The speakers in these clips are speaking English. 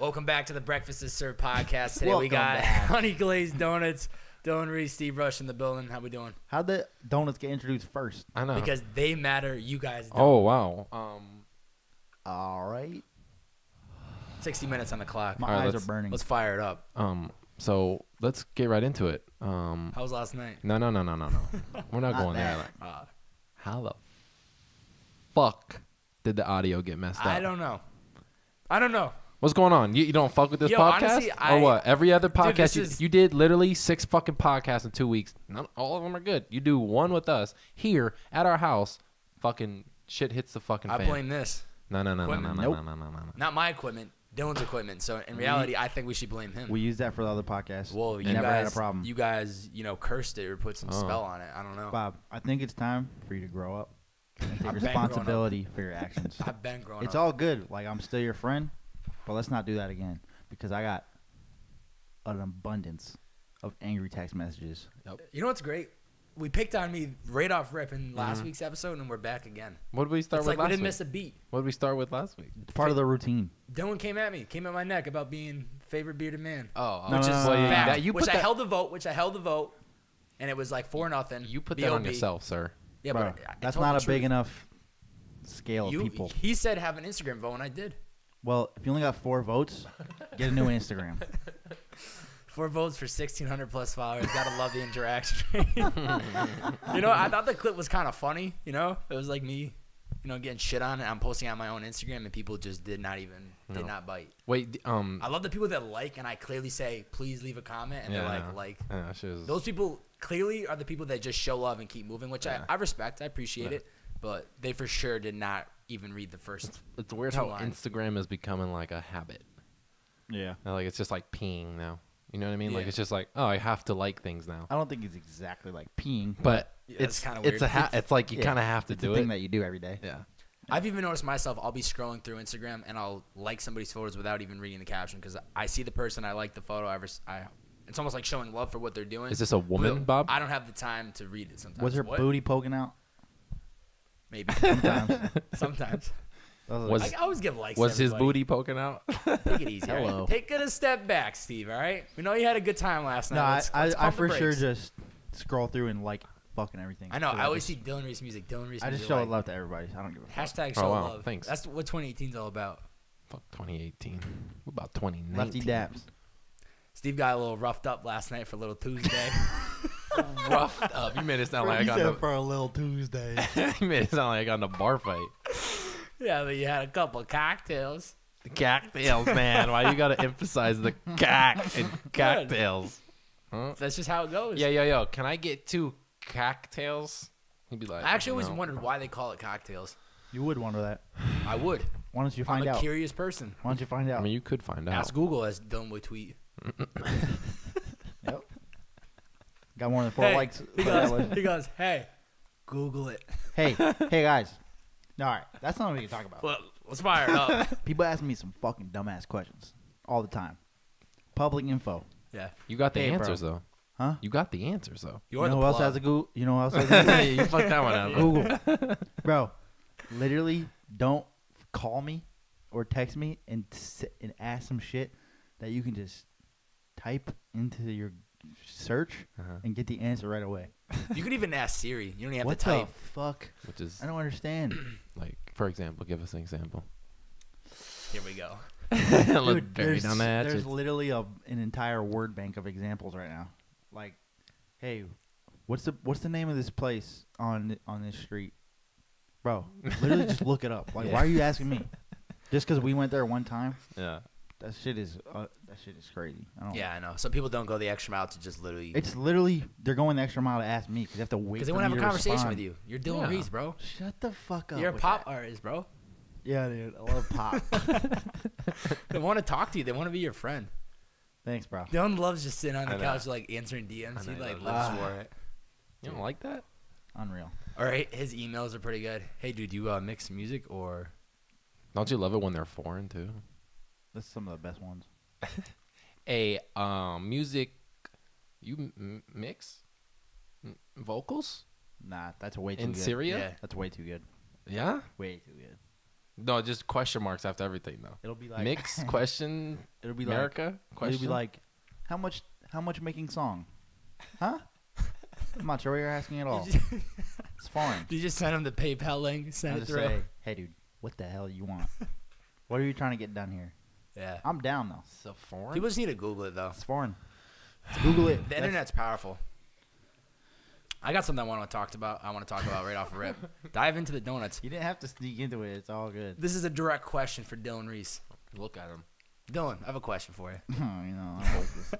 Welcome back to the Breakfast is Served podcast. Today we got honey glazed donuts. Dylan Reese, Steve Rush in the building. How we doing? How'd the donuts get introduced first? I know. Because they matter. You guys don't. Oh, wow. All right. 60 minutes on the clock. My right, eyes are burning. Let's fire it up. So let's get right into it. How was last night? No. We're not going there. Like, how the fuck did the audio get messed up? I don't know. What's going on? You don't fuck with this Yo, podcast? honestly, or what? Every other Dude, podcast, you did literally 6 fucking podcasts in 2 weeks. None, all of them are good. You do one with us here at our house. Fucking shit hits the fucking fan. I blame this. No. Not my equipment. Dylan's equipment. So in reality, I think we should blame him. We used that for the other podcast. Well, you never guys, had a problem. You guys, cursed it or put some spell on it. I don't know. Bob, I think it's time for you to grow up and take I've been responsibility for your actions. I've been growing It's up. all good. Like, I'm still your friend, but let's not do that again because I got an abundance of angry text messages. You know what's great? We picked on me right off rip in last week's episode, and we're back again. What did we start It's with like we last didn't week? miss a beat. What did we start with last week? It's part of the routine. Dylan came at my neck about being favorite bearded man. Oh, No, which no, is no, no, no. fact. That- you which put I that- held the vote, and it was like 4-0. You put that on yourself, sir. Yeah, Bro, but I that's told not the a big truth. enough scale of people. He said have an Instagram vote, and I did. Well, if you only got 4 votes, get a new Instagram. 4 votes for 1,600 plus followers. Gotta love the interaction. I thought the clip was kind of funny. It was like me, getting shit on, and I'm posting on my own Instagram, and people just did not bite. Wait, I love the people that like, and I clearly say, please leave a comment, and they're like. Yeah, Those people clearly are the people that just show love and keep moving, which I respect. I appreciate it, but they for sure did not even read the first. It's weird 2 how lines. Instagram is becoming like a habit. Yeah. Like it's just like peeing now. You know what I mean? Like Yeah. it's just like, oh, I have to like things now. I don't think it's exactly like peeing. But Yeah, it's it's kinda it's weird. it's like you Yeah, kind of have to it's do a thing it. that you do every day. Yeah. I've even noticed myself, I'll be scrolling through Instagram, and I'll like somebody's photos without even reading the caption because I see the person, I like the photo. It's almost like showing love for what they're doing. Is this a woman, But Bob? I don't have the time to read it sometimes. Was her What? booty poking out? Maybe. Sometimes. Sometimes. Was- I always give likes Was to his everybody. booty poking out? Take it easy. Hello. All right? Take it a step back, Steve, all right? We know you had a good time last night. No, Let's I pump the for sure brakes. just scroll through and like fucking everything. I know. So I always just- see Dylan Reese music. Dylan Reese I music. just show like, love to everybody. I don't give a fuck. Hashtag Oh, show wow. love. Thanks. That's what 2018 is all about. Fuck 2018. What about 2019? Lefty daps. Steve got a little roughed up last night for Little Tuesday. Roughed up. You made it sound like I got in for a little Tuesday. you made it sound like I got in a bar fight. Yeah, but you had a couple cocktails. The cocktails, man. Why you gotta emphasize the cock and cocktails? Huh? That's just how it goes. Yeah, yo. Can I get 2 cocktails? He'd be like, I actually always no. wondered why they call it cocktails. You would wonder that. I would. Why don't you I'm find a out? curious person. Why don't you find out? I mean, you could find out. Ask Google, as Dylan would tweet. Yep. Got more than 4 Hey, likes. he goes, hey, Google it. hey guys. All right, that's not what we can talk about. Well, let's fire it up. People ask me some fucking dumbass questions all the time. Public info. Yeah. You got the Hey, bro. answers though. Huh? You got the answers though. You're You know the who else plug. has a Google? You know who else has a Google? You fucked that one out. Google. Bro, literally don't call me or text me and ask some shit that you can just type into your search and get the answer right away. You could even ask Siri. You don't even have What to type. the fuck? Which is I don't understand. like, for example, give us an example. Here we go. Look Dude, buried on that. there's literally an entire word bank of examples right now. Like, hey, what's the name of this place on this street? Bro, literally just look it up. Like, why are you asking me? Just because we went there one time? Yeah. That shit is crazy. Yeah, I know. Some people don't go the extra mile to just literally. It's literally they're going the extra mile to ask me because they have to wait. Because they want to have a conversation with you. You're Dylan Reese, bro. Shut the fuck up. You're a with pop that. artist, bro. Yeah, dude. I love pop. They want to talk to you. They want to be your friend. Thanks, bro. Dylan loves just sitting on the I know. couch, like answering DMs. He I know, like he lives loves for it. You don't like that? Unreal. All right, his emails are pretty good. Hey, dude, you mix music or? Don't you love it when they're foreign too? That's some of the best ones. A music you mix vocals Nah, that's way too in good. Syria? Yeah. That's way too good. Yeah. Way too good. No, just question marks after everything though. It'll be like Mix question. It'll be America question. It'll be like, how much making song? Huh? I'm not sure what you're asking at all. It's foreign. You just send him the PayPal link. Send I it just through. say, hey, dude, what the hell you want? What are you trying to get done here? Yeah. I'm down though. So foreign. People just need to Google it though. It's foreign. Google it. The internet's powerful. I got something I want to talk about. Right off the rip. Dive into the donuts. You didn't have to sneak into it. It's all good. This is a direct question for Dylan Reese. Look at him. Dylan, I have a question for you. I hope this.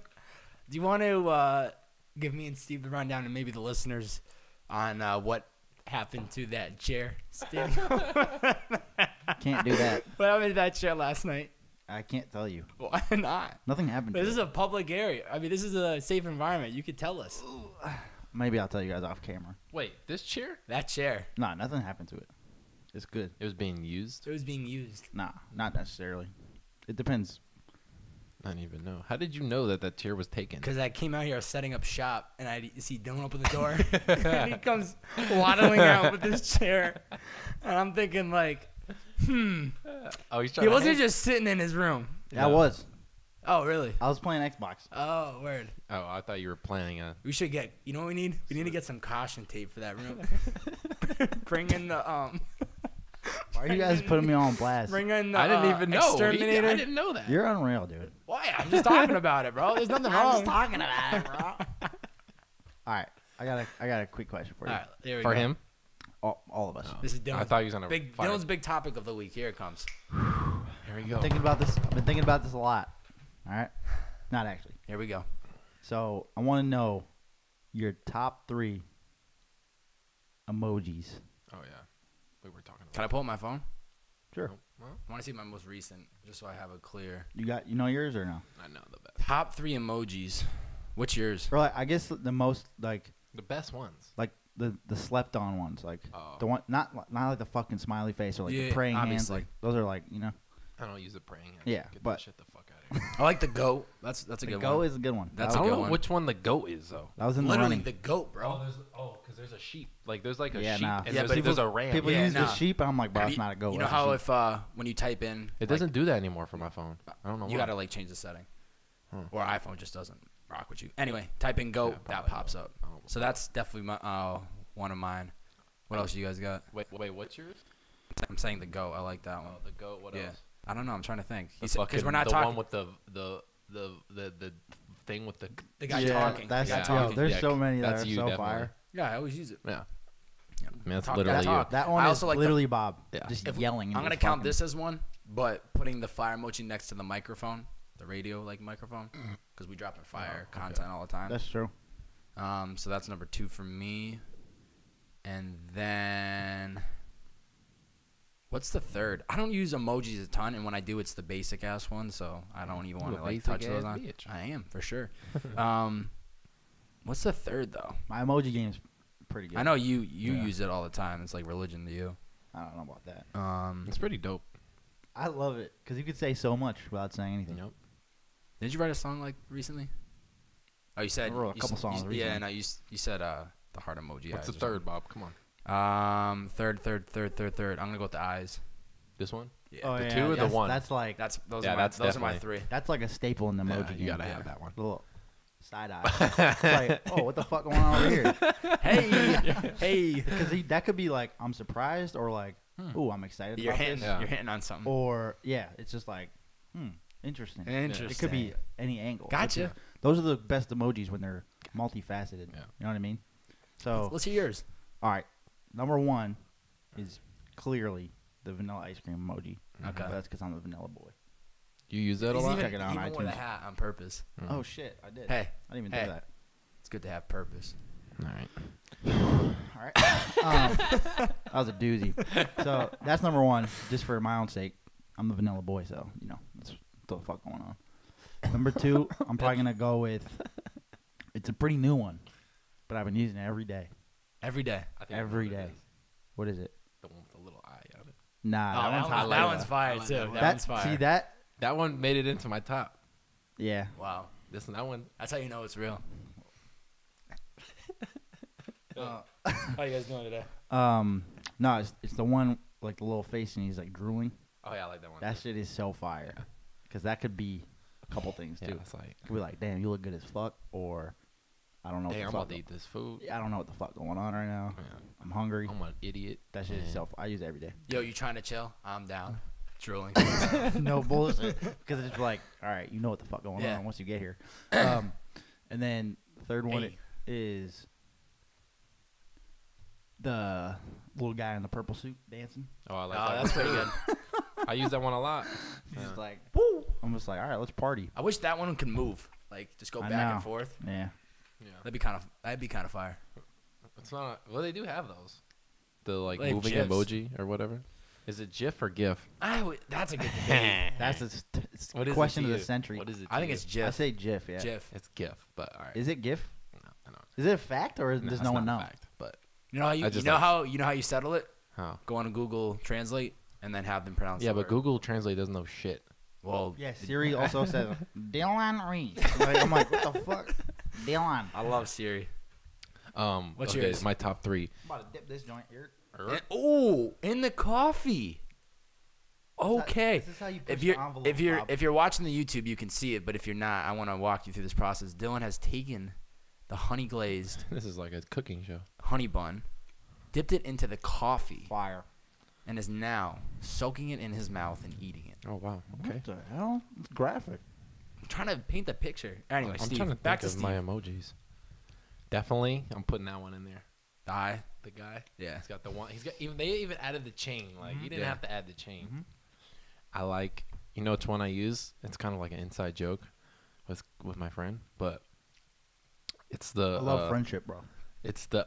Do you want to give me and Steve the rundown and maybe the listeners on what happened to that chair? Steve? Can't do that. What happened to that chair last night? I can't tell you. Why not? Nothing happened. This To is it. a public area. I mean, this is a safe environment. You could tell us. Maybe I'll tell you guys off camera. Wait, this chair? That chair. Nah, nothing happened to it. It's good. It was being used. It was being used. Nah, not necessarily. It depends. I didn't even know. How did you know that chair was taken? Because I came out here, I was setting up shop, and I see Dylan open the door, and he comes waddling out with this chair, and I'm thinking like, Oh, he's trying. he wasn't just sitting in his room. Yeah, I was. Oh, really? I was playing Xbox. Oh, word. Oh, I thought you were planning a. We should get. You know what we need? We need to get some caution tape for that room. Bring in the Why are you guys putting me on blast? Bring in the. I didn't even know. Exterminator. I didn't know that. You're unreal, dude. Why? I'm just talking about it, bro. There's nothing wrong. talking about it, bro. All right, I got a quick question for you. All right, there we For go. him? All of us. This is Dylan's I thought he was on a big. fire. Dylan's big topic of the week. Here it comes. Here we go. I've been thinking about this a lot. All right, not actually. Here we go. So I want to know your top 3 emojis. Oh yeah, we were talking about. Can I pull up my phone? Sure. Well, I want to see my most recent, just so I have it clear. You know yours or no? I know the best. Top 3 emojis. What's yours? Or like, I guess the most like The best ones. the slept on ones, like Oh. the one not like the fucking smiley face or like Yeah, the praying hands. obviously. Like those are like I don't use the praying hands. Yeah, Get but- that shit the fuck out of here. I like the goat. That's a the good go one. is a good one. That's I a don't good know one. which one the goat is though. That was in the Literally running. the goat, bro. Because there's a sheep. Like there's like a Yeah, sheep nah. and Yeah, there's, but there's a ram. People Yeah, use the nah. sheep, and I'm like, bro, it's You- not a goat. You know that's a how sheep. if when you type in, It doesn't do that anymore for my phone. I don't know. you why. gotta like change the setting, Huh. or iPhone just doesn't rock with you. Anyway, type in goat, Yeah, that probably pops not. up. I don't know. So that's definitely one of mine. What else you guys got? Wait, what's yours? I'm saying the goat. I like that one. Oh, the goat. What Yeah. else? I don't know. I'm trying to think. The Because we're not the talking. one with the thing with the The guy yeah, talking. That's the guy yeah. talking. there's Yeah, so many that that's are you, so definitely. fire. Yeah, I always use it. Yeah. Yeah. I mean, that's Talk literally that you. talk. That one I is also like the- literally Bob. Yeah. Just If- yelling. into I'm gonna his count fucking- this as one, but putting the fire emoji next to the microphone, the radio like microphone, because we dropping fire okay. content all the time. That's true. So that's number 2 for me. And then what's the third? I don't use emojis a ton, and when I do, it's the basic ass one. So I don't even want to like touch those on. Bitch. I am for sure. What's the third though? My emoji game's pretty good. I know you Yeah. use it all the time. It's like religion to you. I don't know about that. It's pretty dope. I love it because you could say so much without saying anything. Yep. Did you write a song like recently? Oh, you said I wrote a you couple said- songs Yeah, recently. no, you said the heart emoji. What's eyes the or third, Bob? Come on. something. Third. I'm gonna go with the eyes. This one? Yeah. Oh, The yeah, two or the that's- one? That's like Those Yeah, are my that's those are my definitely- 3. that's like a staple in the emoji game. you gotta Yeah. have that one. The little side eye. It's like, oh, what the fuck going on over here? Hey. Because that could be like, I'm surprised, or like, oh, I'm excited You're about hitting. this. Yeah. You're hitting on something. Or yeah, it's just like, interesting. Interesting. It could be any angle. Gotcha. Those are the best emojis when they're multifaceted. Yeah. You know what I mean? So, Let's hear yours. all right, number 1 is clearly the vanilla ice cream emoji. Okay. But that's because I'm a vanilla boy. You use that a He's lot? even, Check it out on even with a iTunes. hat on purpose. Oh shit, I did. Hey, I didn't even hey. do that. it's good to have purpose. All right. All right. That was a doozy. So that's number 1, just for my own sake. I'm the vanilla boy, so that's what the fuck going on. Number 2, I'm probably gonna go with. It's a pretty new one, but I've been using it every day. Every day. I think I know Every what it day. is. What is it? The one with the little eye on it. Nah, Oh, that one's hot. that one's fire I like too. that one. That one's fire. See that? That one made it into my top. Yeah. Wow. That one. That's how you know it's real. Uh, How you guys doing today? No, it's the one like the little face and he's like drooling. Oh yeah, I like that one. That shit is so fire. Because that could be a couple things too. Yeah, it's like, It could be like, damn, you look good as fuck, or I don't know. damn, I'm what the about to fuck eat this food. I don't know what the fuck going on right now. Yeah. I'm hungry. I'm an idiot. That shit is Yeah. so. I use it every day. Yo, you trying to chill? I'm down. Drooling. No bullshit. Because it's just like, all right, you know what the fuck going Yeah. on once you get here. And then the third one Hey. is the little guy in the purple suit dancing. Oh, I like Oh, that. that's one pretty too. good. I use that one a lot. He's Yeah. just like, woo. I'm just like, all right, let's party. I wish that one can move. Like, just go I back know. and forth. Yeah. Yeah. That'd be kind of fire. It's not. Well, they do have those. The like They have moving GIFs. emoji or whatever. Is it GIF or GIF? That's a good debate. That's a What is question it of to the you? century. What is it? I to think you? it's I GIF. say GIF, yeah. GIF. It's GIF, but all right. Is it GIF? No, I know. Is it a fact or does it's no one not know? a fact, but You know how I just you know how you settle it? how? Go on to Google Translate and then have them pronounce. Yeah, the but word. Google Translate doesn't know shit. Well, Yeah, Siri also says Dylan Reese. Like, I'm like, what the fuck? Dylan. I love Siri. What's okay, yours? My top three. I'm about to dip this joint here. Oh, in the coffee. Okay. This is how you push If the you're envelope, Bob. if you're watching the YouTube, you can see it. But if you're not, I want to walk you through this process. Dylan has taken the honey glazed This is like a cooking show. honey bun, dipped it into the coffee, Fire. and is now soaking it in his mouth and eating it. Oh wow. Okay. What the hell? It's graphic. I'm trying to paint the picture. Anyway, I'm Steve, trying to back think to of Steve. my emojis. Definitely, I'm putting that one in there. The guy. Yeah. He's got the one. He's got even. They even added the chain. Like you didn't Yeah. have to add the chain. I like. You know which one I use? It's kind of like an inside joke with my friend, but it's the. I love friendship, bro. It's the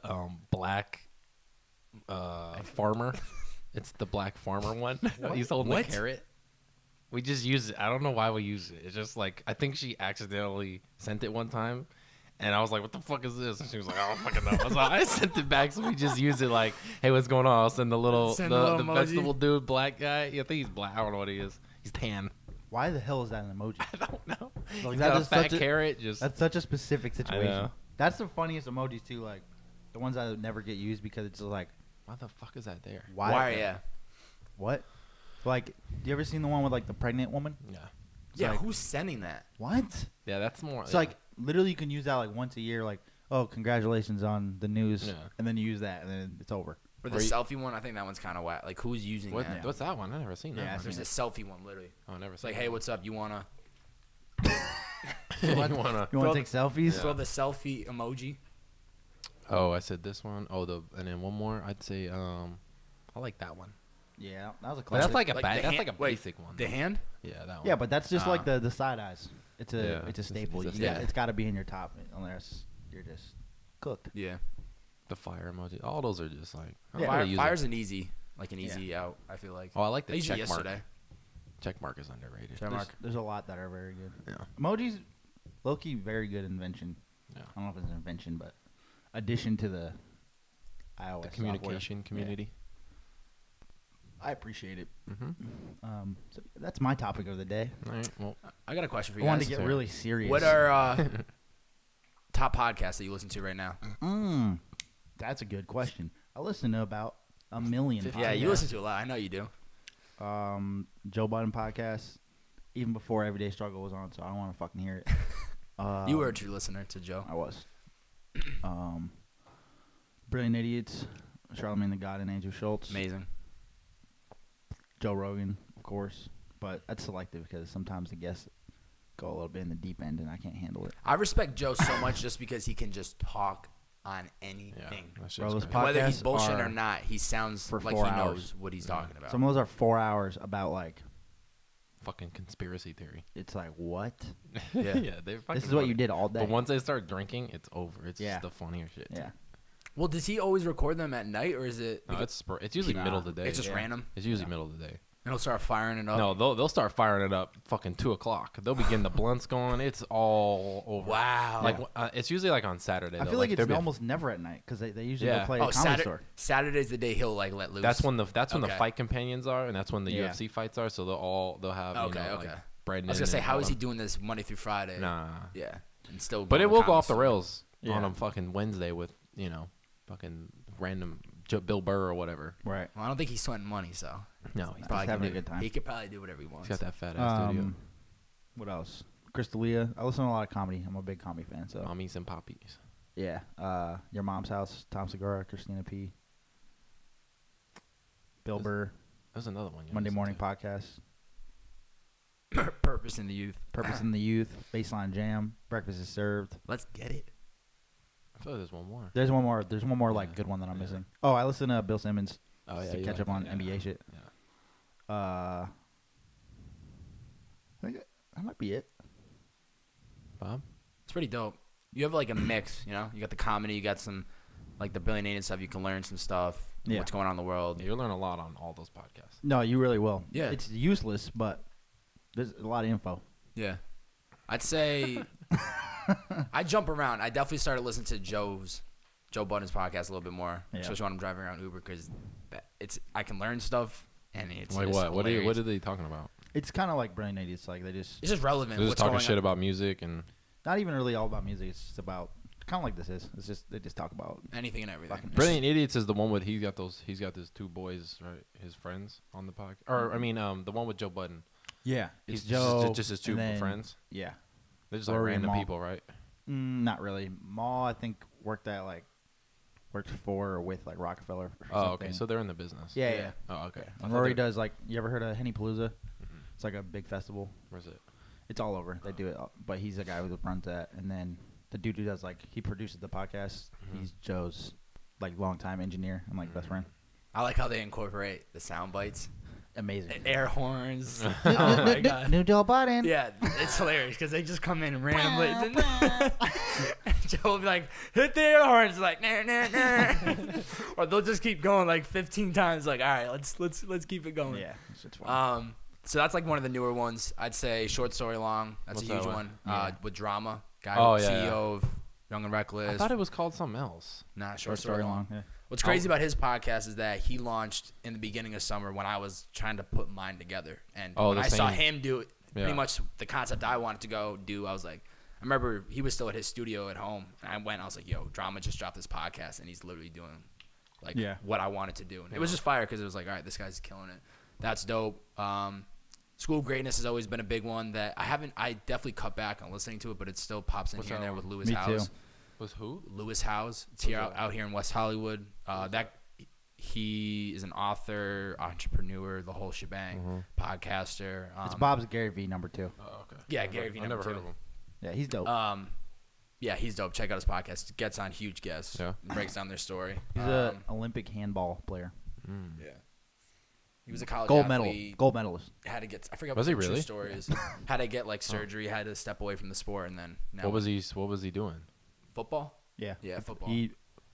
black farmer. It's the black farmer one. He's holding What? the carrot. We just use it. I don't know why we use it. It's just like I think she accidentally sent it one time, and I was like, "What the fuck is this?" And she was like, "I don't fucking know." So I sent it back. So we just use it like, "Hey, what's going on?" I'll send the little Send the the little emoji. vegetable dude, black guy. Yeah, I think he's black. I don't know what he is. He's tan. Why the hell is that an emoji? I don't know. Like, He's that got a is fat such a- carrot. Just That's such a specific situation. know. That's the funniest emojis too. Like the ones that never get used because it's just like, why the fuck is that there? why? Yeah. What? Like, you ever seen the one with like the pregnant woman? Yeah, Yeah. like- Who's sending that? What? yeah, that's more. It's yeah. like literally you can use that like once a year. Like, oh, congratulations on the news, Yeah. and then you use that, and then it's over. Or the Or you- selfie one? I think that one's kind of whack. Like, who's using what, that? what's that one? I never seen that. Yeah, one. There's a selfie one, literally. Oh, I never It's seen like, that hey, one. what's up? You wanna you wanna? You want Throw to take selfies? throw the selfie emoji? Oh, I said this one. Oh, and then one more. I'd say I like that one. Yeah, that was a But classic. that's like a Like bad. the That's hand- like a wait, basic one. The hand? Yeah, that one. yeah, but that's just Ah. like the side eyes. It's a Yeah, it's a it's- staple. it's a You got- staple. it's got to be in your top unless you're just cooked. Yeah. the fire emoji. All those are just like. I don't Yeah. know how to use Fire's it. an easy out, I feel like. Oh, I like I the used it check mark. yesterday. Check mark is underrated. Check There's, mark. there's a lot that are very good. Yeah. Emojis, low key, very good invention. Yeah. I don't know if it's an invention, but addition to the iOS The software. communication community. I appreciate it. Mm-hmm. So that's my topic of the day. All right. Well, I got a question for I you wanted guys. to get Sorry. really serious. What are top podcasts that you listen to right now? That's a good question. I listen to about a million. Yeah, you podcasts. listen to a lot. I know you do. Joe Budden podcast, even before Everyday Struggle was on, so I don't want to fucking hear it. You were a true listener to Joe. I was. Brilliant Idiots, Charlamagne the God and Andrew Schultz. Amazing. Joe Rogan, of course, but that's selective because sometimes the guests go a little bit in the deep end and I can't handle it. I respect Joe so much just because he can just talk on yeah. anything. That shit's Bro, those great. podcasts Whether he's bullshitting are or not, he sounds for like 4 he hours. knows what he's talking about. Some of those are 4 hours about like, Fucking conspiracy theory. it's like, what? Yeah. yeah, they're fucking. This is what funny. you did all day. But once they start drinking, it's over. It's Yeah. just the funnier shit. Yeah. Well, does he always record them at night, or is it? No, it's usually middle of the day. It's just yeah. random. It's usually middle of the day. And he'll start firing it up. No, they'll start firing it up fucking 2 o'clock. They'll be getting the blunts going. It's all over. Wow. Like it's usually like on Saturday. I though. feel like it's there'll be a- almost never at night because they usually Yeah. go play Oh, a comedy store. Saturday's the day he'll like let loose. That's when the Okay. fight companions are, and that's when the Yeah. UFC fights are. So they'll have Okay, you know, okay. like Brandon. I was gonna say, and how all is he them. doing this Monday through Friday? Nah. Yeah, and still. But going it to will go comedy off the store. rails Yeah. on a fucking Wednesday with fucking random Bill Burr or whatever. Right. Well, I don't think he's sweating money, so No, he's He's probably having can a good time. He could probably do whatever he wants. got that fat ass studio. What else? Crystalia. I listen to a lot of comedy. I'm a big comedy fan. So Mommies and poppies. yeah. Your Mom's House. Tom Segura. Christina P. Bill Burr. There's another one. Monday Morning Podcast. Purpose in the Youth. Purpose in the Youth. Baseline Jam. Breakfast is Served. Let's get it. I feel like there's one more. There's one more. There's one more like Yeah. good one that I'm Yeah. missing. Oh, I listen to Bill Simmons Oh yeah, to you catch like up on that, yeah. NBA shit. Yeah. I think that might be it. Bob. It's pretty dope. You have like a mix, you know. You got the comedy, you got some like the billionaire stuff. You can learn some stuff. Yeah. What's going on in the world? You'll learn a lot on all those podcasts. No, you really will. Yeah. It's useless, but there's a lot of info. Yeah, I'd say I jump around. I definitely started listening to Joe Budden's podcast a little bit more, Yeah. especially when I'm driving around Uber because I can learn stuff and it's Like just what? What hilarious. are they talking about? It's kind of like Brilliant Idiots. Like they just It's just relevant. They're just What's talking going shit on. about music and not even really all about music. It's just about kind of like this is. It's just they just talk about. Anything and everything. Fucking It's Brilliant Idiots is the one with he's got these two boys, right? His friends on the podcast, or I mean, the one with Joe Budden. Yeah, He's it's Joe. just his two and then- friends. Yeah, They're just like Rory and random Maul. people, right? not really. Maul, I think worked for or with like Rockefeller. Or Oh, something. okay. So they're in the business. yeah, Yeah. yeah. Oh, okay. I And thought Rory they- does like you ever heard of Henny Palooza? Mhm. It's like a big festival. Where's it? It's all over. They do it, but he's the guy who runs that. And then the dude who does like he produces the podcast. Mhm. He's Joe's like longtime engineer and like best friend. I like how they incorporate the sound bites, Amazing. air horns. Oh my god. New Joe Biden. Yeah, it's hilarious because they just come in randomly. Joe will be like, hit the air horns, like, nah, nah, nah. Or they'll just keep going like 15 times. Like, all right, let's keep it going. Yeah, it's just fun. So that's like one of the newer ones. I'd say Short Story Long. That's What's a huge that one. one? Yeah. With drama. Guy, Oh, yeah, CEO yeah. of Young and Reckless. I thought it was called something else. Nah, Short Story Long. Yeah. What's crazy about his podcast is that he launched in the beginning of summer when I was trying to put mine together. And Oh, when the I saw same- him do it, pretty Yeah. much the concept I wanted to go do, I was like, I remember he was still at his studio at home. And I was like, yo, Drama just dropped this podcast. And he's literally doing like Yeah. what I wanted to do. And it was just fire because it was like, all right, this guy's killing it. That's dope. School of Greatness has always been a big one that I definitely cut back on listening to it, but it still pops in What's here and that there one? with Lewis Me Howes. too. Was who? Lewis Howes. It's Who's here that? out here in West Hollywood. He is an author, entrepreneur, the whole shebang, podcaster. It's Bob's Gary V #2. Oh, okay. Yeah, Gary Vee I never number heard two. of him. Yeah, he's dope. Yeah, he's dope. Check out his podcast. Gets on huge guests. Yeah. Breaks down their story. He's an Olympic handball player. Yeah. He was a college Gold medal. athlete. Gold medalist. Had to get. I forgot Was what he the true really? story is. Had to get like surgery. Had to step away from the sport, and then now What was he doing? football? Yeah. Yeah, football. He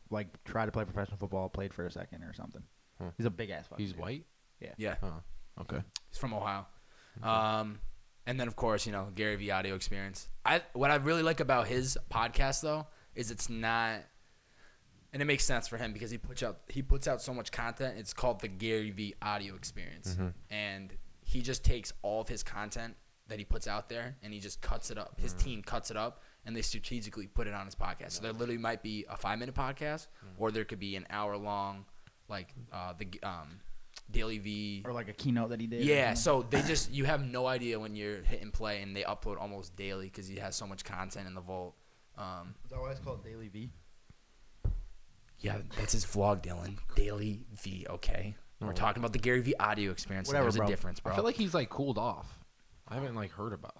like tried to play professional football, played for a second or something. Huh. He's a big ass fucking He's dude. white. Yeah, Oh, okay. he's from Ohio. And then of course Gary Vee audio experience. What I really like about his podcast though is it's not, and it makes sense for him because he puts out so much content. It's called the Gary Vee audio experience, and he just takes all of his content that he puts out there and he just cuts it up. His team cuts it up and they strategically put it on his podcast. So there literally might be a 5-minute podcast, or there could be an hour long, like the Daily V. Or like a keynote that he did. or Yeah, something. so you have no idea when you're hitting play, and they upload almost daily because he has so much content in the vault. Is that why it's called Daily V? Yeah, that's his vlog, Dylan. Daily V, okay? We're talking about the Gary V audio experience. So Whatever, there's bro. a difference, bro. I feel like he's like cooled off. I haven't like heard about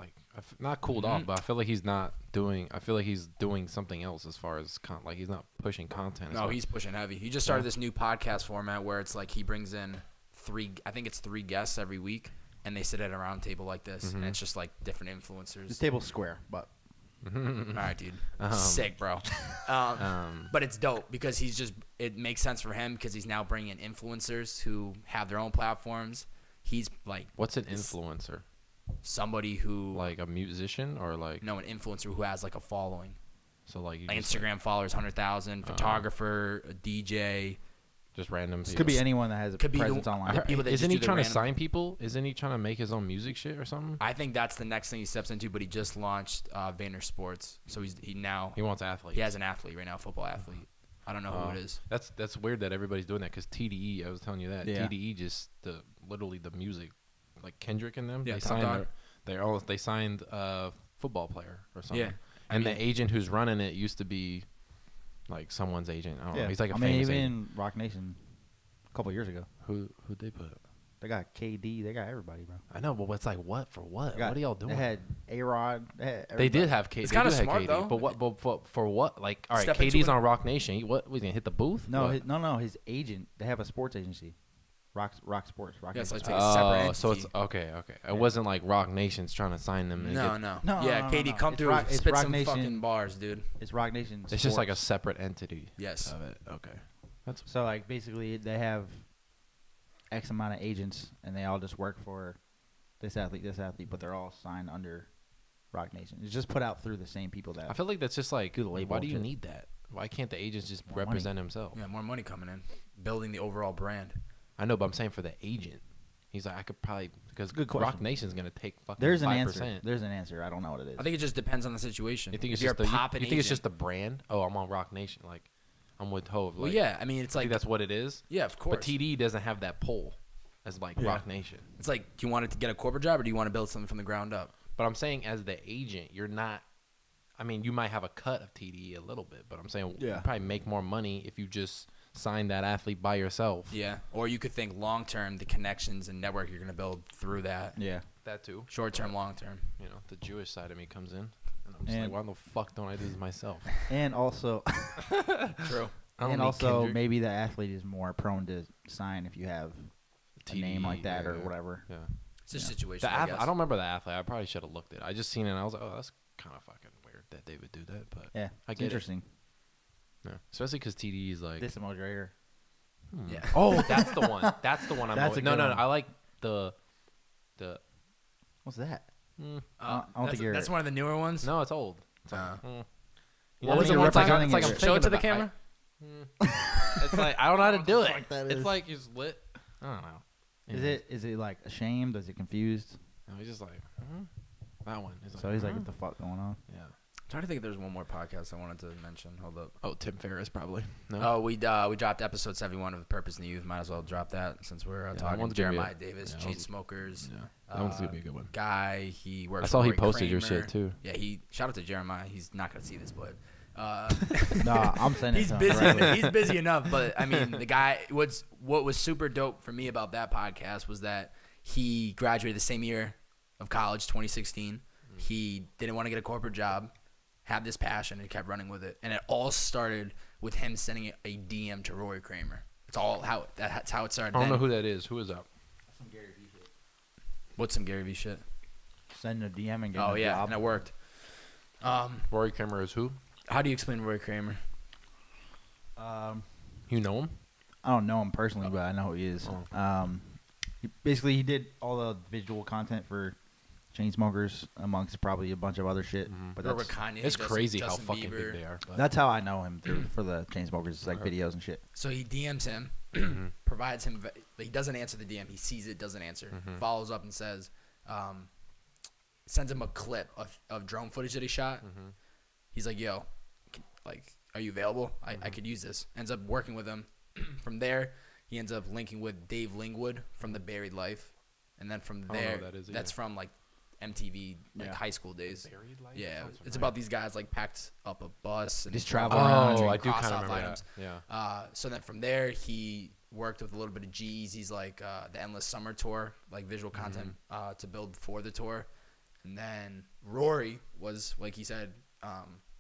not cooled off, but I feel like he's not doing. I feel like he's doing something else as far as like he's not pushing content. as no, much. he's pushing heavy. He just started this new podcast format where it's like he brings in three guests every week, and they sit at a round table like this, and it's just like different influencers. This table's square, but All right, dude. Sick, bro. But it's dope because it makes sense for him because he's now bringing in influencers who have their own platforms. He's like What's an influencer? somebody who Like a musician or like an influencer who has like a following. so like you Like just, Instagram followers, 100,000, photographer, a DJ. just random. this could be anyone that has a Could be the- presence online. the people that Isn't just he do the trying to random- sign people? Isn't he trying to make his own music shit or something? I think that's the next thing he steps into, but he just launched Vayner Sports. So he He wants athletes. he has an athlete right now, football athlete. I don't know who it is. That's weird that everybody's doing that because TDE. I was telling you that TDE just literally the music, like Kendrick and them. Yeah, they signed a football player or something. Yeah, and the agent who's running it used to be like someone's agent. I don't know. He's like a famous even agent. Rock Nation a couple years ago. Who they put? They got KD. They got everybody, bro. I know, but it's like what for what? What are y'all doing? They had A-Rod. They did have KD. It's kind of smart KD, though. But what? But for what? Like, all right, Step KD's into it. on Rock Nation. What? Was he gonna hit the booth? No, his agent. They have a sports agency, Rock Sports. Rock Yeah, so Nation. it's like a separate entity. So it's okay. It wasn't like Rock Nation's trying to sign them. And No. Yeah, no, KD, no. come It's through, Rock- it's spit Rock some Nation. fucking bars, dude. It's Rock Nation. It's just like a Sports. separate entity. Yes. Of it. Okay. That's So like basically they have X amount of agents and they all just work for this athlete, but they're all signed under Rock Nation. It's just put out through the same people that. I feel like that's just like, Do the label why do you shit. need that? Why can't the agents just More represent himself? Yeah, more money coming in, building the overall brand. I know, but I'm saying for the agent, he's like, I could probably because Good Rock question. Nation's gonna take fucking There's an 5%. answer. There's an answer. I don't know what it is. I think it just depends on the situation. You think If it's you're just a the, poppin' you think it's agent- just the brand? Oh, I'm on Rock Nation. Like, I'm with Hove. Well, Like, yeah. I mean, it's I like think that's what it is. yeah, of course. But TD doesn't have that pull as like Rock Nation. It's like, do you want it to get a corporate job or do you want to build something from the ground up? But I'm saying as the agent, you're not. I mean, you might have a cut of TD a little bit, but I'm saying you probably make more money if you just sign that athlete by yourself. Yeah. Or you could think long term, the connections and network you're going to build through that. Yeah. That too. Short term, long term. You know, the Jewish side of me comes in, and I'm just And- like, why the fuck don't I do this myself? And also, True. I don't and need also Kendrick. maybe the athlete is more prone to sign if you have a name like that or yeah. whatever. Yeah. It's just Yeah. situation. The I guess. I don't remember the athlete. I probably should have looked it. I just seen it and I was like, oh, that's kind of fucking weird that they would do that. But Yeah, I it's get interesting. it. Yeah. Especially because TD is like. This emoji right here. Yeah. Oh, that's the one. That's the one I'm. That's a No, good no, no. one. I like the. What's that? Uh, I don't think you're- that's one of the newer ones. No, it's old. It's like, What you know was what it I mean? one It's like time? I'm Show it to the thinking about- camera. It's like I don't know how to do it. fuck that It's is. like he's lit. I don't know. Is it like ashamed? Is it confused? No, he's just like that one. He's like, So he's like, what the fuck going on? yeah. I'm trying to think if there's one more podcast I wanted to mention. Hold up. Oh, Tim Ferriss probably. No. Oh, we dropped episode 71 of Purpose in the Youth. Might as well drop that since we're that talking one's gonna be Jeremiah a- Davis, yeah, chain smokers. Yeah. That one's gonna be a good one. Guy, he works. I saw with he Roy posted your Kramer. shit too. Yeah, shout out to Jeremiah. He's not gonna see this, but Nah, I'm sending he's it to busy. him directly. He's busy enough. But I mean, the guy. What was super dope for me about that podcast was that he graduated the same year of college, 2016. He didn't want to get a corporate job, had this passion, and kept running with it. And it all started with him sending a DM to Roy Kramer. That's how it started. I don't know Then- who that is. Who is that? What's some Gary Vee shit? Send a DM and get Oh a yeah, job. and it worked. Rory Kramer is who? How do you explain Roy Kramer? You know him? I don't know him personally, but I know who he is. Oh. He did all the visual content for Chainsmokers, amongst probably a bunch of other shit. But Or with that's, Kanye. It's Justin- crazy Justin how fucking Bieber. big they are. But that's how I know him through for the Chainsmokers, like videos and shit. So he DMs him, provides him. He doesn't answer the DM. He sees it, doesn't answer. Follows up and says, sends him a clip of drone footage that he shot. He's like, "Yo, are you available? I could use this." Ends up working with him. From there, he ends up linking with Dave Lingwood from The Buried Life, and then from don't know there, who that is that's either. from like MTV, like Yeah. high school days. Buried Life? Yeah, Sounds it's familiar. about these guys like packed up a bus and Just drove travel around around. Oh, doing I do kind cross-off of remember items. that. Yeah. So then from there, he worked with a little bit of G-Eazy's like the Endless Summer Tour, like visual content to build for the tour. And then Rory was, like he said,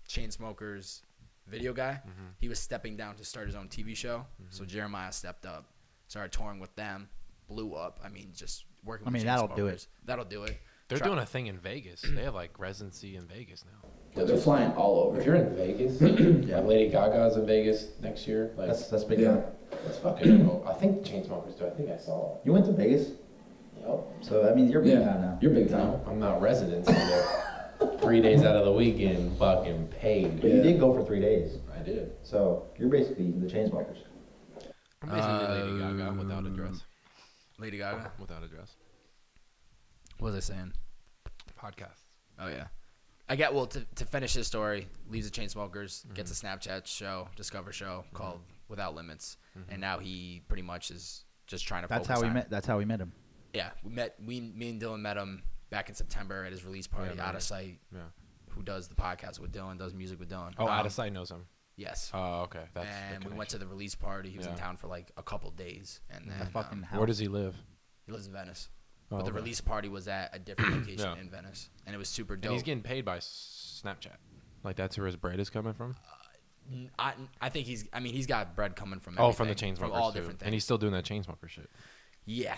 Chainsmokers video guy. He was stepping down to start his own TV show. So Jeremiah stepped up, started touring with them, blew up. I mean, just working with that'll do Chainsmokers. it. That'll do it. They're doing a thing in Vegas. They have like residency in Vegas now. They're flying all over. If you're in Vegas, like Lady Gaga's in Vegas next year. Like That's big. yeah, that's fucking. Cool. I think the Chainsmokers do. I think I saw. You went to Vegas, Yep. so that means you're big Yeah. time now. You're big time. I'm not resident there. 3 days out of the weekend, fucking paid. But you did go for 3 days, I did. so you're basically the Chainsmokers. I'm basically Lady Gaga without a dress. Lady Gaga. Without a dress. What was I saying? Podcast. Oh yeah. I get to finish his story. Leaves the Chainsmokers, gets a Snapchat show, Discover show called Without Limits, and now he pretty much is just trying to. That's focus how we on met. That's how we met him. Yeah, me and Dylan met him back in September at his release party. Out of Sight, who does the podcast with Dylan, does music with Dylan. Oh, Out of Sight knows him. Yes. Oh, okay. That's and we went to the release party. He was in town for like a couple days, and then where does he live? he lives in Venice. Oh, But the okay. release party was at a different location in Venice, and it was super dope. And he's getting paid by Snapchat. Like that's where his bread is coming from. I think he's got bread coming from From the everything, Chainsmokers from all too. different things. And he's still doing that Chainsmoker shit. Yeah,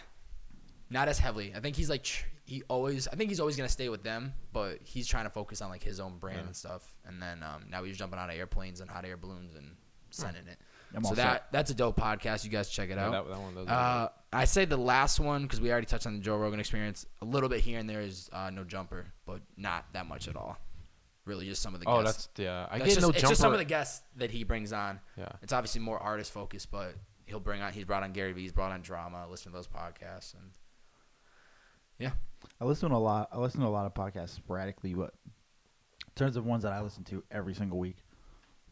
not as heavily. I think he's like he's always gonna stay with them, but he's trying to focus on like his own brand and stuff. And then now he's jumping out of airplanes and hot air balloons and sending it. So that's a dope podcast. You guys check it out. That one does. I say the last one because we already touched on the Joe Rogan Experience a little bit here and there is No Jumper, but not that much at all. Really, just some of the guests. It's just some of the guests that he brings on. Yeah, it's obviously more artist focused, but he's brought on Gary Vee, he's brought on Drama. Listen to those podcasts, and I listen to a lot of podcasts sporadically, but in terms of ones that I listen to every single week,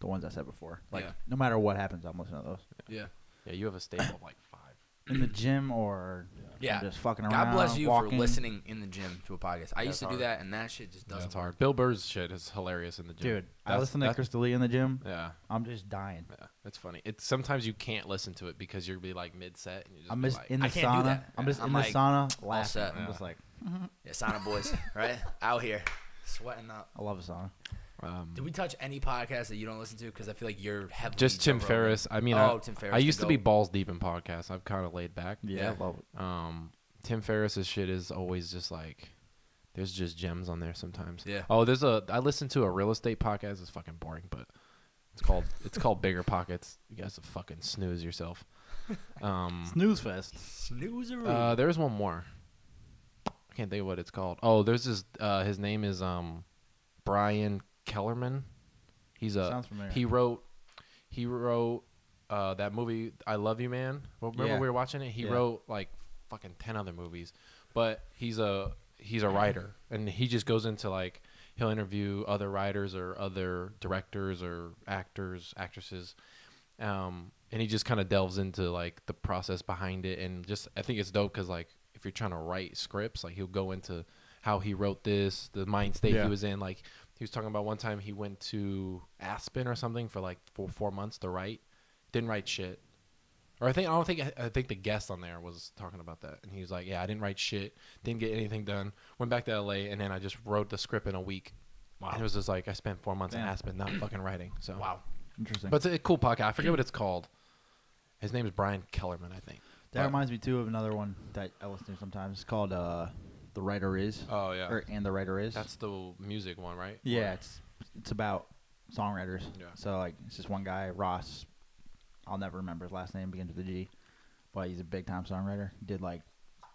the ones I said before, like no matter what happens, I'm listening to those. Yeah, you have a staple of like 5 in the gym or I'm just fucking around. God bless you walking. for listening in the gym to a podcast. I used to do that, and that shit just doesn't. That's hard. Bill Burr's shit is hilarious in the gym. Dude, I listen to Chris D'Elia in the gym. Yeah, I'm just dying. Yeah, it's funny. It's sometimes you can't listen to it because you'll be like mid set, and you just I'm be just like, in the I can't do sauna. that. I'm just I'm in like, the sauna laughing. set. I'm Yeah. just like, Yeah, sauna boys, right out here, sweating up. I love a sauna. Did we touch any podcast that you don't listen to? Because I feel like you're heavily just Tim Joe Rogan. Ferriss. I mean, Tim Ferriss. I used to be GOAT. balls deep in podcasts. I've kind of laid back. Yeah, I love it. Tim Ferriss's shit is always just like, there's just gems on there sometimes. Yeah. Oh, I listened to a real estate podcast. It's fucking boring, but it's called Bigger Pockets. You guys will fucking snooze yourself. Snooze fest. Snoozer. There's one more. I can't think of what it's called. Oh, there's this. His name is Brian Kellerman. Sounds familiar. He wrote that movie I Love You Man. Remember we were watching it? He wrote like fucking 10 other movies, but he's a writer, and he just goes into like he'll interview other writers or other directors or actors, actresses, and he just kind of delves into like the process behind it, and just I think it's dope because like if you're trying to write scripts, like he'll go into how he wrote this, the mind state he was in. Like he was talking about one time he went to Aspen or something for like 4 months to write, didn't write shit. Or I think the guest on there was talking about that, and he was like, "Yeah, I didn't write shit, didn't get anything done. Went back to LA, and then I just wrote the script in a week." Wow. And it was just like I spent 4 months in Aspen not fucking writing. So Wow. Interesting. But it's a cool podcast. I forget what it's called. His name is Brian Kellerman, I think. That reminds me too of another one that I listen to sometimes. It's called The Writer Is. Oh yeah. And The Writer Is. That's the music one, right? Yeah, it's about songwriters. Yeah. So like it's just one guy, Ross. I'll never remember his last name, begins with a G, but he's a big time songwriter. He did like a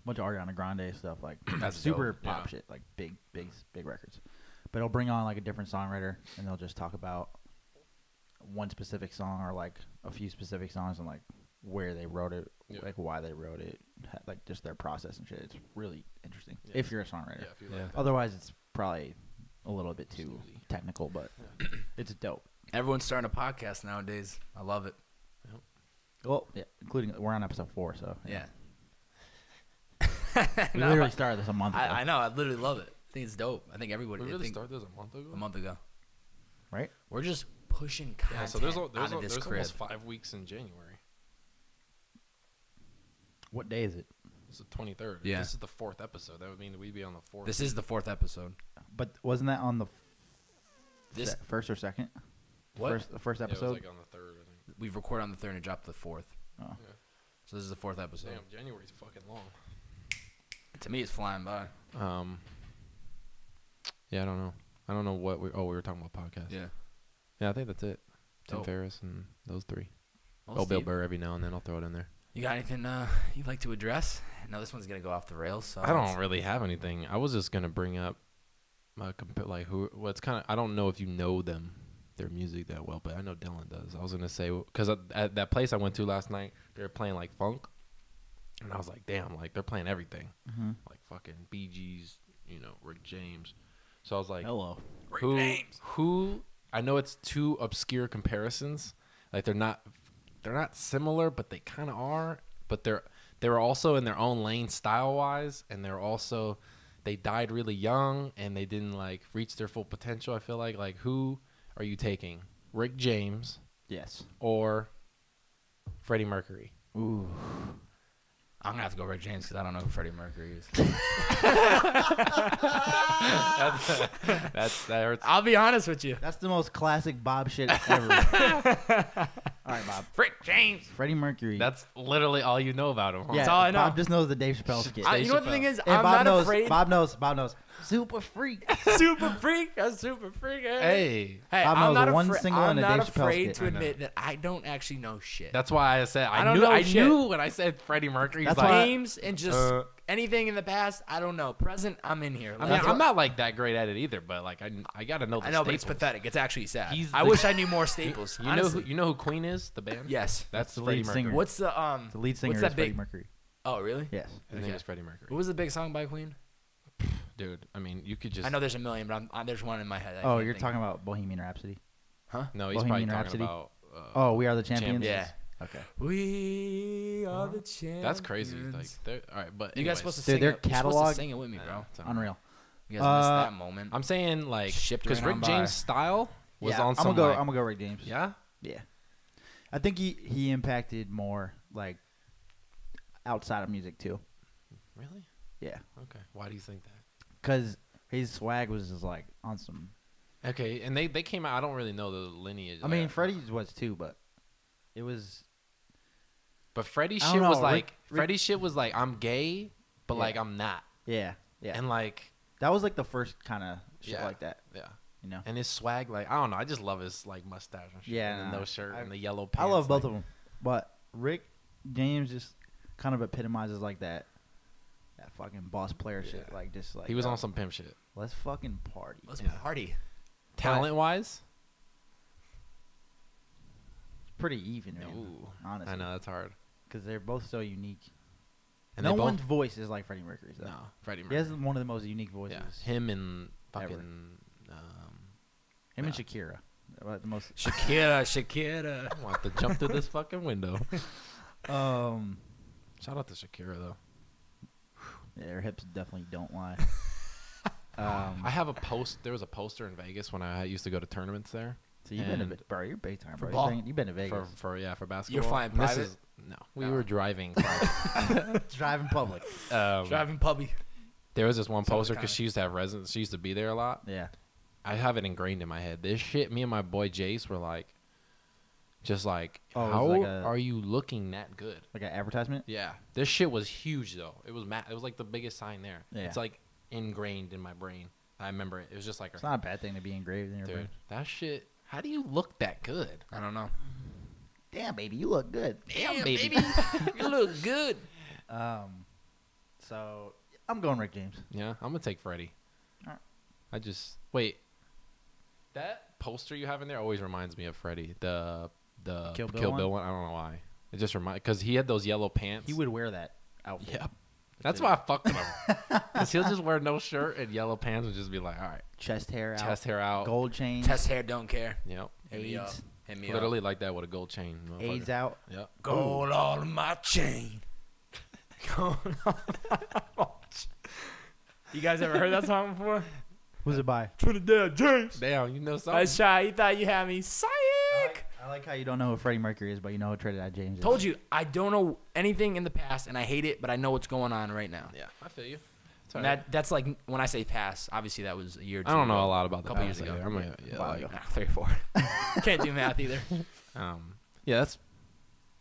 bunch of Ariana Grande stuff, like That's super dope. pop shit, like big records. But he'll bring on like a different songwriter, and they'll just talk about one specific song or like a few specific songs and like where they wrote it, like why they wrote it, like just their process and shit. It's really interesting if you're a songwriter. Otherwise, it's probably a little bit too technical, but it's dope. Everyone's starting a podcast nowadays. I love it. Well, yeah, including we're on episode 4, so Yeah. we literally started this a month ago. I know. I literally love it. I think it's dope. I think everybody. We I really think started this a month ago. a month ago. Right? We're just pushing content Yeah, so there's out of this crib. almost 5 weeks in January. What day is it? It's the 23rd. Yeah. This is the 4th episode. That would mean we'd be on the 4th. This is the 4th episode. But wasn't that on the This first or second? what? The first Yeah, it was episode? like on the 3rd, I think. We recorded on the 3rd and it dropped the 4th. Oh. Yeah. So this is the 4th episode. Damn, January's fucking long. To me, it's flying by. Yeah, I don't know. I don't know what we were talking about podcasts. Yeah. Yeah, I think that's it. Tim Dope. Ferriss and those 3. Well, Bill Steve, Burr every now and then. I'll throw it in there. you got anything you'd like to address? No, this one's gonna go off the rails. So I don't really have anything. I was just gonna bring up, like who. Well, it's kind of. I don't know if you know them, their music that well, but I know Dylan does. I was gonna say because at that place I went to last night, they were playing like funk, and I was like, damn, like they're playing everything, like fucking Bee Gees, Rick James, So I was like, Hello. who? I know it's two obscure comparisons. Like they're not similar, but they kind of are. But they were also in their own lane style wise, and they died really young, and they didn't like reach their full potential. I feel like who are you taking? Rick James Yes. or Freddie Mercury? Ooh. I'm gonna have to go Rick James because I don't know who Freddie Mercury is. that hurts. I'll be honest with you. That's the most classic Bob shit ever. All right, Bob. Rick James. Freddie Mercury. That's literally all you know about him. Huh? yeah, That's all I know. Bob just knows the Dave Chappelle skit. You know what the thing is? And I'm Bob not knows. afraid. Bob knows. Super freak. Super freak. A super freak. Hey, Hey, Bob I'm knows not, one single I'm in a not Dave Chappelle afraid skit. to I know. admit that I don't actually know shit. that's why I said I don't know I shit. knew when I said Freddie Mercury. That's Like, why- Names and just anything in the past, I don't know. Present, I'm in here. I mean, I'm not like that great at it either, but like I gotta know the I know, but it's staples. pathetic. It's actually sad. He's I the- wish I knew more staples. You know who Queen is? The band. Yes. that's the Freddie lead singer. singer. What's the The lead singer what's is that Freddie big? Mercury. Oh, really? Yes. His name Okay. is Freddie Mercury. What was the big song by Queen? Dude, I mean, you could just. I know there's a million, but there's one in my head. I Oh, can't you're think talking about Bohemian Rhapsody. No, he's Bohemian probably Rhapsody? talking about. Oh, We Are the Champions. Yeah. Okay. We are the champions. That's crazy. Like, all right, but you anyways, guys supposed to Dude, sing their it. You're supposed catalog- to sing it with me, I bro. know, it's Unreal. You guys missed that moment. I'm saying like Shipped because right Rick on by. James' style was yeah, on some. I'm gonna go. like- I'm gonna go Rick James. yeah. Yeah. I think he impacted more like outside of music too. Really? Yeah. Okay. Why do you think that? Cause his swag was just like on some. Okay, and they came out. I don't really know the lineage. I mean, Freddie's was too, but it was. but Freddie's I don't shit was know, like Rick- Freddie's shit was like I'm gay, but Yeah. like I'm not, Yeah. Yeah. and like That was like the first kind of shit Yeah. like that. yeah, You know. and his swag like I don't know. I just love his like mustache and shit. Yeah, and nah, no shirt I- and the yellow I pants. love both like, of them, but Rick James just kind of epitomizes like that fucking boss player shit. Yeah. Like just like He was on some pimp shit. Let's fucking party. Let's Yeah. party. Talent wise, It's pretty even, man. ooh, Honestly, I know that's hard. because they're both so unique. And No they both, one's voice is like Freddie Mercury's. Though. no, Freddie He Mercury. has one of the most unique voices. Yeah, him and Ever. fucking. Him and yeah. Shakira. The most. Shakira. I want to jump through this fucking window. Um, Shout out to Shakira though. yeah, her hips definitely don't lie. I have a post. There was a poster in Vegas when I used to go to tournaments there. So you've been to, and- bro. You're big time, For bro. ball? You've been to Vegas. For basketball. flying And this private? is- no, we No. were driving. private. Driving public. Driving puppy. There was this one So poster kinda- because she used to have residence. She used to be there a lot. Yeah. I have it ingrained in my head. This shit, me and my boy Jace were like, just like, Oh, it was how like a- are you looking that good? Like an advertisement. Yeah, this shit was huge though. It was it was like the biggest sign there. Yeah. It's like ingrained in my brain. I remember it. It was just like, It's not a bad thing to be engraved in your brain. dude, that shit. How do you look that good? I don't know. Damn, baby, you look good. Damn, baby. You look good. So I'm going Rick James. Yeah, I'm gonna take Freddie. Alright. I just wait. That poster you have in there always reminds me of Freddie. The Kill Kill Bill Bill one? one. I don't know why. It just reminds because he had those yellow pants. He would wear that outfit. Yep. That's why I fucked with him. Because he'll just wear no shirt and yellow pants and just be like, all right, Chest hair out. chest hair out. Gold chain. Chest hair, don't care. Yep. Hit me up. AIDS. Hit me Literally up. like that with a gold chain. motherfucker. AIDS out. Yep. Gold all in my chain. Gold all in my chain. You guys ever heard that song before? Who's it by? Trinidad James. Damn, you know something. Nice try. You thought you had me. Psych. I like how you don't know who Freddie Mercury is, but you know who Trinidad James is. Told you, I don't know anything in the past, and I hate it, but I know what's going on right now. Yeah, I feel you. It's And alright. that's like when I say past. Obviously, that was a year or two I don't know ago. a lot about the Couple past years ago. either. I'm gonna, yeah, Wow. like, 3 or 4. Can't do math either. yeah, that's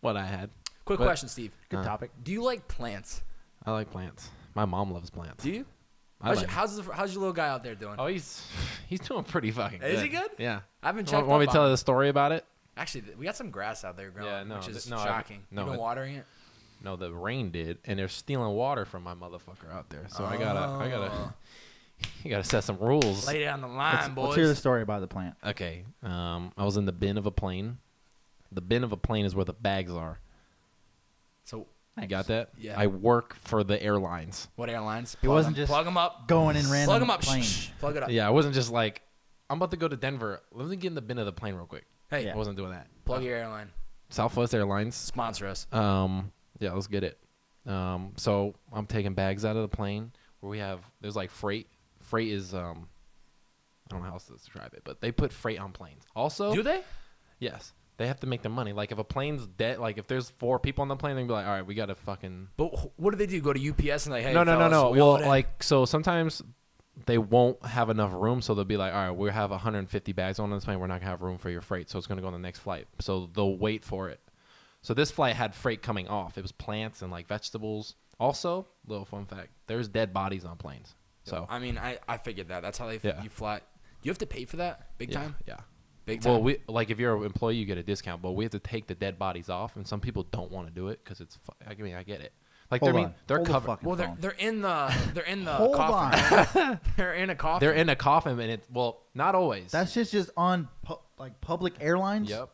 what I had. Quick But- question, Steve. Good topic. Do you like plants? I like plants. My mom loves plants. Do you? I like- How's your little guy out there doing? Oh, he's doing pretty fucking good. Is he good? Yeah. I haven't checked Want me up to tell on you it. the story about it? Actually, we got some grass out there growing, Yeah, no, which is no, shocking. no, You been it- watering it? No, the rain did, and they're stealing water from my motherfucker out there. So I gotta, you gotta set some rules. Lay it on the line, boys. Let's hear the story about the plant. Okay. I was in the bin of a plane. The bin of a plane is where the bags are. So You got that? Yeah. I work for the airlines. What airlines? It wasn't just plug them up. going in random Plug them up. planes. Shh. Plug it up. Yeah, I wasn't just like, I'm about to go to Denver. Let me get in the bin of the plane real quick. Hey, I wasn't doing that. plug your airline. Southwest Airlines. Sponsor us. Yeah, let's get it. So I'm taking bags out of the plane where there's like freight. Freight is, I don't know how else to describe it, but they put freight on planes. Also, Do they? yes, they have to make their money. Like if a plane's dead, like if there's 4 people on the plane, they'd be like, all right, we got to fucking. But what do they do? Go to UPS and like, hey, No. fellas, Well, like, so sometimes they won't have enough room, so they'll be like, all right, we have 150 bags on this plane. We're not going to have room for your freight, so it's going to go on the next flight. So they'll wait for it. So this flight had freight coming off. It was plants and, like, vegetables. Also, little fun fact, there's dead bodies on planes. So I mean, I figured that. That's how you fly. Do you have to pay for that? Big time? Yeah. Big time? Well, if you're an employee, you get a discount, but we have to take the dead bodies off, and some people don't want to do it because it's. I mean, I get it. Like they're Hold the covered. fucking Well, phone. they're in the Hold coffin. on. They're in a coffin. They're in a coffin, and not always. That's just on like public airlines. Yep.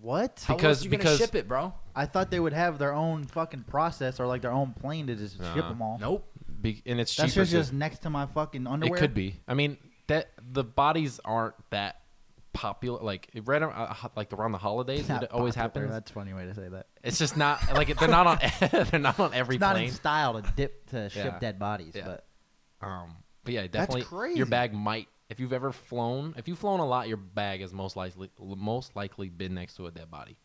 What? How else you gonna ship it, bro? I thought they would have their own fucking process or like their own plane to just ship them all. Nope. And it's That's cheaper. just next to my fucking underwear. It could be. I mean, that the bodies aren't that popular. Like right like around the holidays, Not it always popular. happens. That's a funny way to say that. It's just not like they're not on. They're not on every It's not plane. in style to ship Yeah. dead bodies, Yeah. but But yeah, definitely. crazy. Your bag might. If you've ever flown, if you've flown a lot, your bag has most likely been next to a dead body.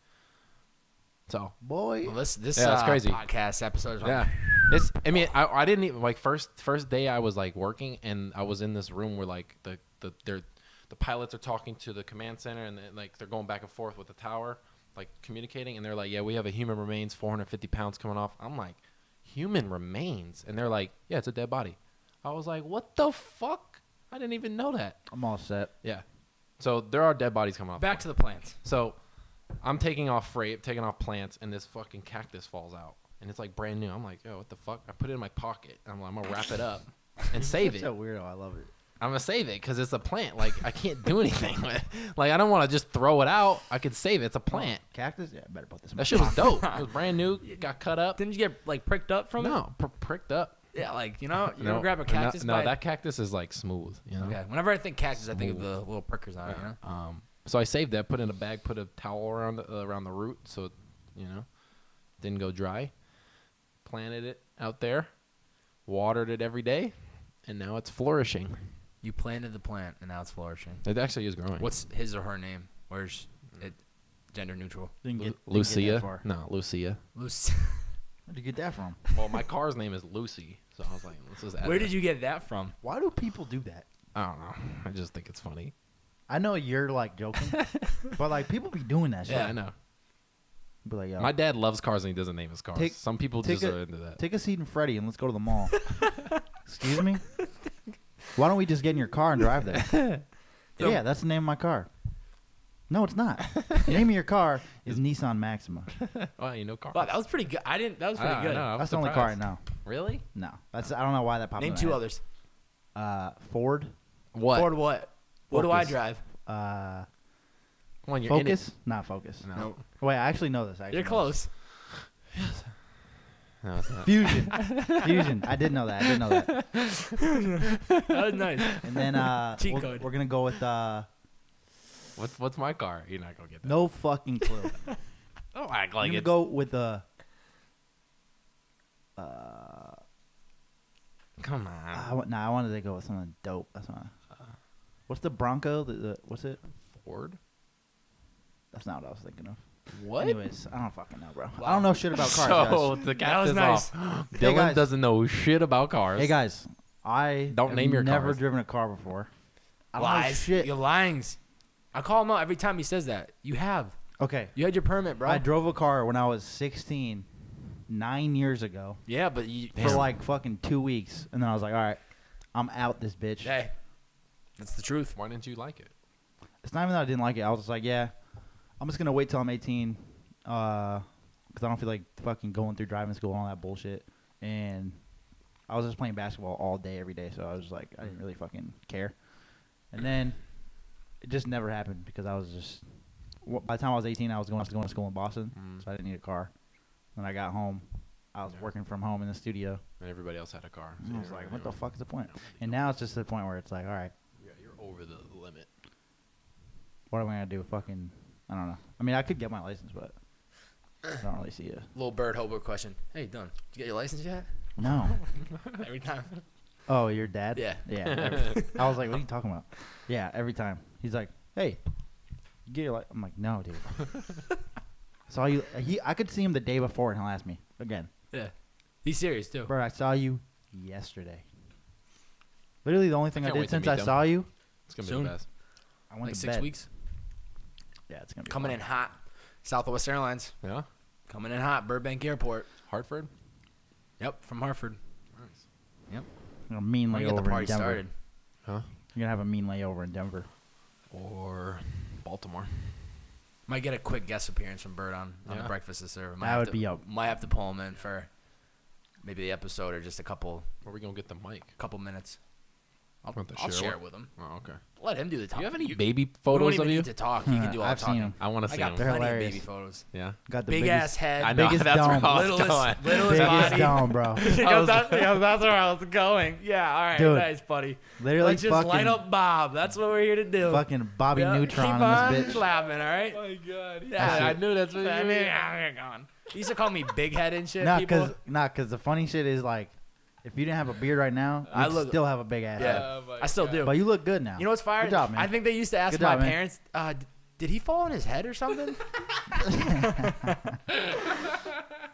So boy, Well, this Yeah, it's crazy. podcast episode is yeah, it's. I mean, I didn't even like first day I was like working and I was in this room where like the pilots are talking to the command center and like they're going back and forth with the tower, like communicating, and they're like, yeah, we have a human remains, 450 pounds coming off. I'm like, human remains, and they're like, yeah, it's a dead body. I was like, what the fuck? I didn't even know that. I'm all set. Yeah, so there are dead bodies coming off. back to the plants. So I'm taking off freight, taking off plants, and this fucking cactus falls out. And it's like brand new. I'm like, yo, what the fuck? I put it in my pocket. I'm like, I'm going to wrap it up and save Such it. a weirdo. I love it. I'm going to save it because it's a plant. Like, I can't do anything with it. Like, I don't want to just throw it out. I could save it. It's a plant. Cactus? Yeah, better put this in That my shit was pocket. dope. It was brand new. Got cut up. Didn't you get like pricked up from it? No, pricked up. Yeah, like you know, you No, ever grab a cactus? No, by that cactus is like smooth. You know? Okay. Whenever I think cactus, I think of the little prickers on it. You know. So I saved that, put it in a bag, put a towel around the root so it, didn't go dry. Planted it out there, watered it every day, and now it's flourishing. You planted the plant, and now it's flourishing. It actually is growing. What's his or her name? Where's it? Gender neutral. Didn't get that Lucia? far. No, Lucia. Lucy. Where'd you get that from? Well, my car's name is Lucy, so I was like, let's just add Where that. did you get that from? Why do people do that? I don't know. I just think it's funny. I know you're like joking, but like people be doing that shit. Yeah, I know. Be like, yo, My dad loves cars and he doesn't name his cars. Take- Some people take just a- are into that. take a seat in Freddie and let's go to the mall. Excuse me? Why don't we just get in your car and drive there? Yeah, that's the name of my car. No, it's not. The name of your car is Nissan Maxima. Oh, you know cars. Wow, that was pretty good. I didn't. That was pretty I good. know, I was That's the only car I surprised. know. Really? No, that's I don't know why that popped. Name in two my others. head. Ford. What? Ford what? What do I Focus. drive? When you're in it. Focus? Not Focus. No. Wait, I actually know this. I actually You're know close. No, it's not. this. Fusion. Fusion. I did know that. I did know that. That was nice. And then Cheat code. we're gonna go with What's my car? You're not gonna get that. no fucking clue. Oh, act I'm like gonna it's. go with the. Come on. I wanted to go with something dope. That's why. What's the Bronco? What's it? Ford. That's not what I was thinking of. What? Anyways, I don't fucking know, bro. Wow. I don't know shit about cars. So Guys. the That was cat is nice. off. Hey, Dylan guys. doesn't know shit about cars. Hey guys, I Don't have name your never cars. driven a car before. I don't know Lies. shit. You're lying. I call him out every time he says that. You have. Okay, You had your permit, bro. I drove a car when I was 16, 9 years ago, Yeah, but you. for like fucking 2 weeks, and then I was like, all right, I'm out this bitch. Hey, that's the truth. Why didn't you like it? It's not even that I didn't like it. I was just like, yeah, I'm just gonna wait till I'm 18, because I don't feel like fucking going through driving school and all that bullshit. And I was just playing basketball all day, every day, so I was like, I didn't really fucking care. And then it just never happened because I was just. By the time I was 18, I was going to school in Boston, so I didn't need a car. Then I got home, I was working from home in the studio. And everybody else had a car. And I was like, what the fuck is the point? And now it's just to the point where it's like, all right, Yeah, you're over the limit. what am I gonna do? Fucking, I don't know. I mean, I could get my license, but I don't really see it. Little bird hobo question. Hey, Dylan, did you get your license yet? No. Every time. Oh, your dad? Yeah. Yeah. I was like, what are you talking about? Yeah, every time. He's like, hey, you get your license. I'm like, no, dude. Saw you. I could see him the day before, and he'll ask me again. Yeah. He's serious too. Bro, I saw you yesterday. Literally, the only thing I can't did wait to since meet I them. saw you, It's gonna Soon. be the best. I went Like to 6 bed. weeks. Yeah, it's gonna be Coming fun. in hot. Southwest Airlines. Yeah. Coming in hot. Burbank Airport. Hartford. Yep, from Hartford. Nice. A mean We're gonna get the layover in party Denver. started. Huh? You're gonna have a mean layover in Denver. Or Baltimore. Might get a quick guest appearance from Bird on the Yeah. Breakfast is Server. That would be a- Might have to pull him in for maybe the episode or just a couple Where are we gonna get the mic? minutes. I'll, Want to I'll share share one? it with him. Oh, okay. Let him do the talk. Do you have any You- baby we don't photos even of you? need to talk. He can do all the I've seen talking. them. I want to I see got them. They're plenty of hilarious. baby photos. Yeah. Got the Big biggest, ass head. I know. biggest That's dome. where I was Littlest, going. littlest biggest body. dome, bro. That's where I was going. Yeah, all right, Dude. nice, buddy. Literally, Let's just fucking, light up Bob. That's what we're here to do. fucking Bobby Yeah, Neutron keep on on this bitch. laughing, all right? Oh my god. Yeah, shit. I knew that's what I you mean, mean. I'm gone. He used to call me big head and shit. Nah, people. cause the funny shit is like, if you didn't have a beard right now, I you'd look- still have a big ass Yeah. head. Oh my I still God. do. But you look good now. You know what's fire? Good job, man. I think they used to ask Good my job, man. parents, did he fall on his head or something?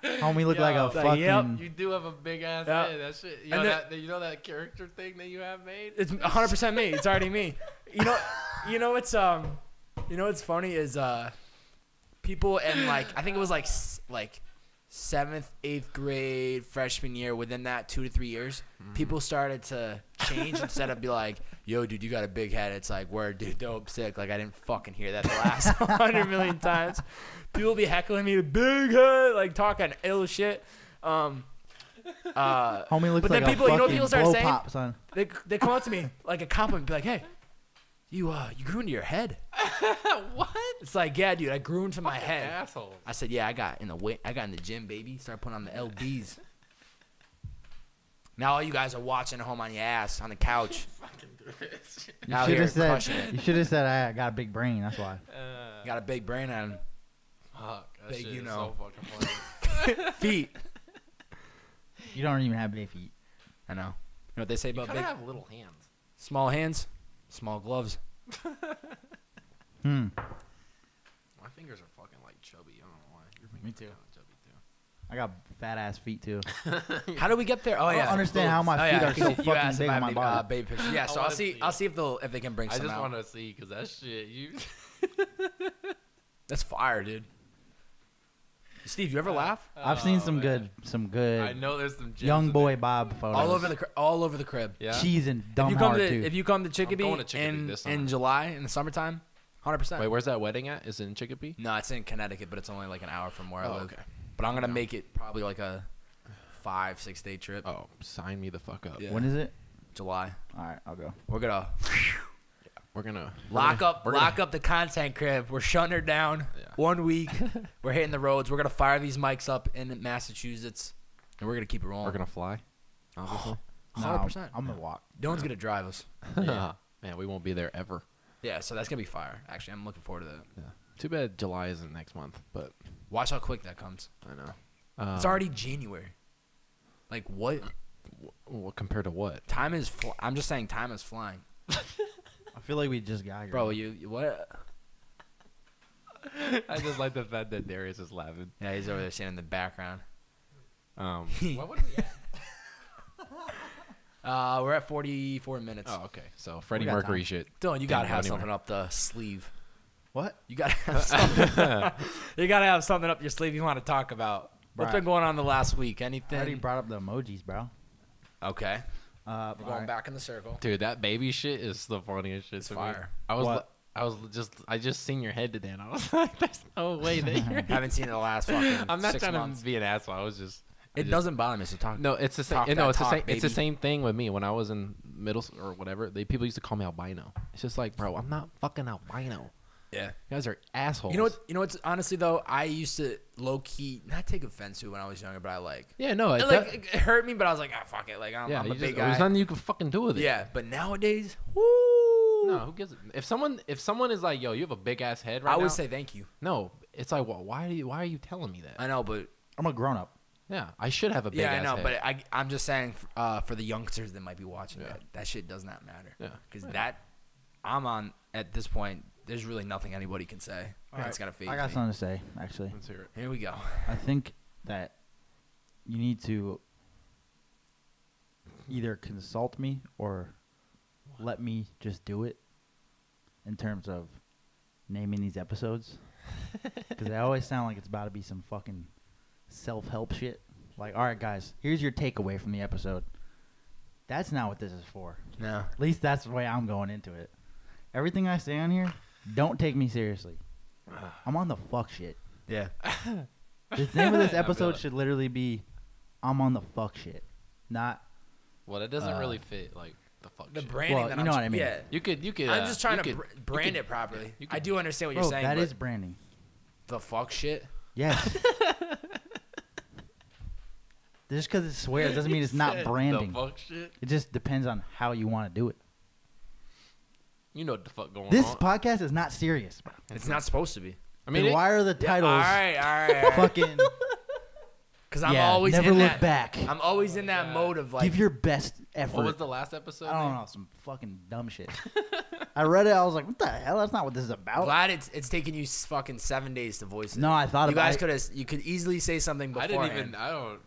Homie look like a Yo, fucking. yep. You do have a big ass Yeah. head. That shit. You And know then- that. You know that character thing that you have made. It's 100% me. It's already me. You know what's funny is people in like I think it was like 7th, 8th grade, freshman year. Within that 2 to 3 years, people started to change instead of be like, "Yo, dude, you got a big head." It's like, "Word, dude, dope, sick." Like I didn't fucking hear that the last 100 million times. People be heckling me, "Big head," like talking ill shit. Homie looks But like then people- a you know what fucking people start blow saying? pop, son. They come up to me like a compliment, be like, "Hey, you grew into your head." What? It's like, yeah, dude, I grew into my head. Asshole. I said, yeah, I got in the gym, baby. Start putting on the LBs. Now all you guys are watching at home on your ass on the couch. You Out should here have said. crushing it. You should have said I got a big brain. That's why. Got a big brain on Fuck. That Big, shit you is know. so fucking funny. feet. You don't even have big feet. I know. You know what they say You about kind big? of have little hands. Small hands, small gloves. My fingers are fucking like chubby. I don't know why. Your Me fingers too. are kinda chubby I got fat ass feet too. How do we get there? Oh I yeah. don't understand how my feet are so You fucking asked big on about my body. baby pictures. Yeah, so I I'll wanna see. see I'll it. see if they can bring I some just out. want to see because that shit. You. That's fire, dude. Steve, you ever laugh? I've seen some man. good I know there's some gems young in boy there. Bob photos. All over the crib. Yeah. Cheese and If dumb you come hard to too. if you come to Chicopee, going to Chicopee in this summer. in July in the summertime, 100%. Wait, where's that wedding at? Is it in Chicopee? No, it's in Connecticut, but it's only like an hour from where I Oh, live. okay. But I'm gonna make it probably like a 5-6 day trip. Oh, sign me the fuck up. Yeah. When is it? July. All right, I'll go. We're gonna We're gonna lock up we're the content crib. We're shutting her down. Yeah. 1 week. We're hitting the roads. We're gonna fire these mics up in Massachusetts, and we're gonna keep it rolling. We're gonna fly. Obviously. No, 100%. I'm gonna walk. Dylan's gonna drive us. Man, we won't be there ever. Yeah, so that's gonna be fire. Actually, I'm looking forward to that. Yeah. Too bad July isn't next month, but Watch how quick that comes. I know. It's already January. Like what? Well, compared to what? Time is. I'm just saying, time is flying, I feel like we just got here. bro. You what? I just like the fact that Darius is laughing. Yeah, he's over there sitting in the background. What would we at? We're at 44 minutes. Oh, okay. So Freddie got Mercury time. shit. Dylan, you gotta Didn't go have anywhere. something up the sleeve. What? You gotta have something. You gotta have something up your sleeve you want to talk about. What's Right. been going on the last week? I already Anything? brought up the emojis, bro. Okay. We're All going right. back in the circle. Dude, that baby shit is the funniest shit It's to fire. me. What? I just seen your head today, and I was like, "There's no way that you're." Haven't seen it the last fucking I'm not 6 trying months. to be an asshole. I was just. It doesn't bother me. So talk. No, it's the same. Talk No, that it's the talk, same. It's the baby. same thing with me when I was in middle or whatever. People used to call me albino. It's just like, bro, I'm not fucking albino. Yeah. You guys are assholes. You know what's honestly though, I used to low key not take offense to it when I was younger, but I like Yeah, no. it hurt me, but I was like, fuck it. Like I'm a big guy. There's nothing you can fucking do with it. Yeah, but nowadays, woo. No, who gives it? If someone is like, yo, you have a big ass head right I now. always say thank you. No, it's like, well, why are you telling me that? I know, but I'm a grown up. Yeah, I should have a big yeah, ass I know, head. but I'm just saying for the youngsters that might be watching that shit does not matter. Yeah. Because I'm on at this point. There's really nothing anybody can say. It's gonna phase I got me. something to say, actually. Let's hear it. Here we go. I think that you need to either consult me or let me just do it in terms of naming these episodes. Because they always sound like it's about to be some fucking self-help shit. Like, all right, guys, here's your takeaway from the episode. That's not what this is for. No. At least that's the way I'm going into it. Everything I say on here, don't take me seriously. I'm on the fuck shit. Yeah. The name of this episode should literally be I'm on the fuck shit. Not Well, that doesn't really fit like the fuck. The shit. branding. Well, that you know what I mean. Yeah. You could. I'm just trying to you could- brand you it properly. you I could- do understand what Bro, you're saying. that but is branding. the fuck shit. Yes. Just because it's swear doesn't mean it's not Said branding. The fuck shit. It just depends on how you want to do it. You know what the fuck going This on. podcast is not serious, bro. It's not supposed to be. I mean, Then why are the titles All right. fucking Because I'm yeah, always never in look that. back. I'm always in that mode of like. Give your best effort. what was the last episode? I don't name? know, some fucking dumb shit. I read it, I was like, what the hell? That's not what this is about. Glad it's taking you fucking 7 days to voice it. No, I thought you about guys it. you could easily say something I before. didn't even. I don't.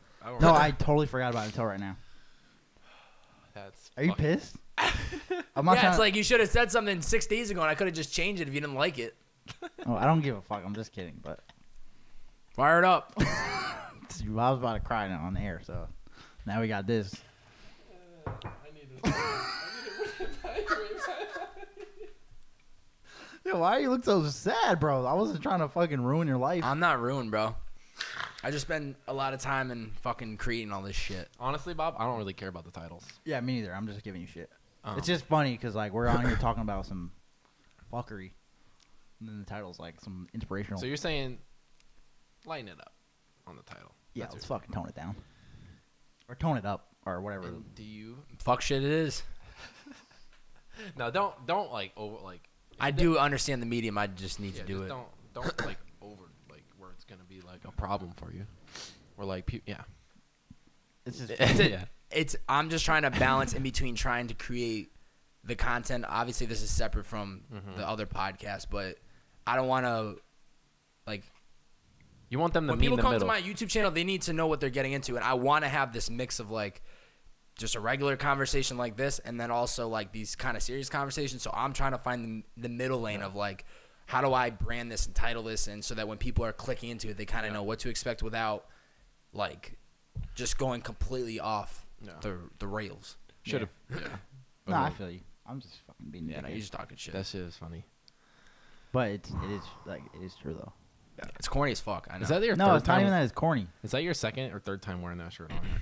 No, I totally forgot about it until right now. That's. Are you fucking- pissed? I'm not Yeah, trying it's like you should have said something 6 days ago, and I could have just changed it if you didn't like it. oh, I don't give a fuck. I'm just kidding. But Fire it up. I was about to cry now on the air, so now we got this. Yo, why you look so sad, bro? I wasn't trying to fucking ruin your life. I'm not ruined, bro. I just spend a lot of time in fucking creating all this shit. Honestly, Bob, I don't really care about the titles. Yeah, me neither. I'm just giving you shit. Oh. It's just funny because like we're on here talking about some fuckery, and then the title's like some inspirational. So you're saying, lighten it up on the title. yeah, That's let's your- fucking tone it down, or tone it up, or whatever. And do you? Fuck shit it is. No, don't like over like. I do understand the medium. I just need Yeah, to do just it. don't like over like where it's gonna be like a problem for you, or like yeah. It's just Yeah. I'm just trying to balance in between trying to create the content. Obviously, this is separate from the other podcast, but I don't want to like You want them to when meet people in the come middle. to my YouTube channel, they need to know what they're getting into, and I want to have this mix of like just a regular conversation like this, and then also like these kind of serious conversations. So I'm trying to find the middle lane of like, how do I brand this and title this, and so that when people are clicking into it, they kind of know what to expect without like just going completely off the rails. Should have. Yeah. no, I feel you. I'm just fucking being Yeah, no, dickhead. you're just talking shit. That shit is funny. But it is true though. Yeah, it's corny as fuck. I know. Is that your No, third it's not time? even that. It's corny. Is that your second or third time wearing that shirt on here?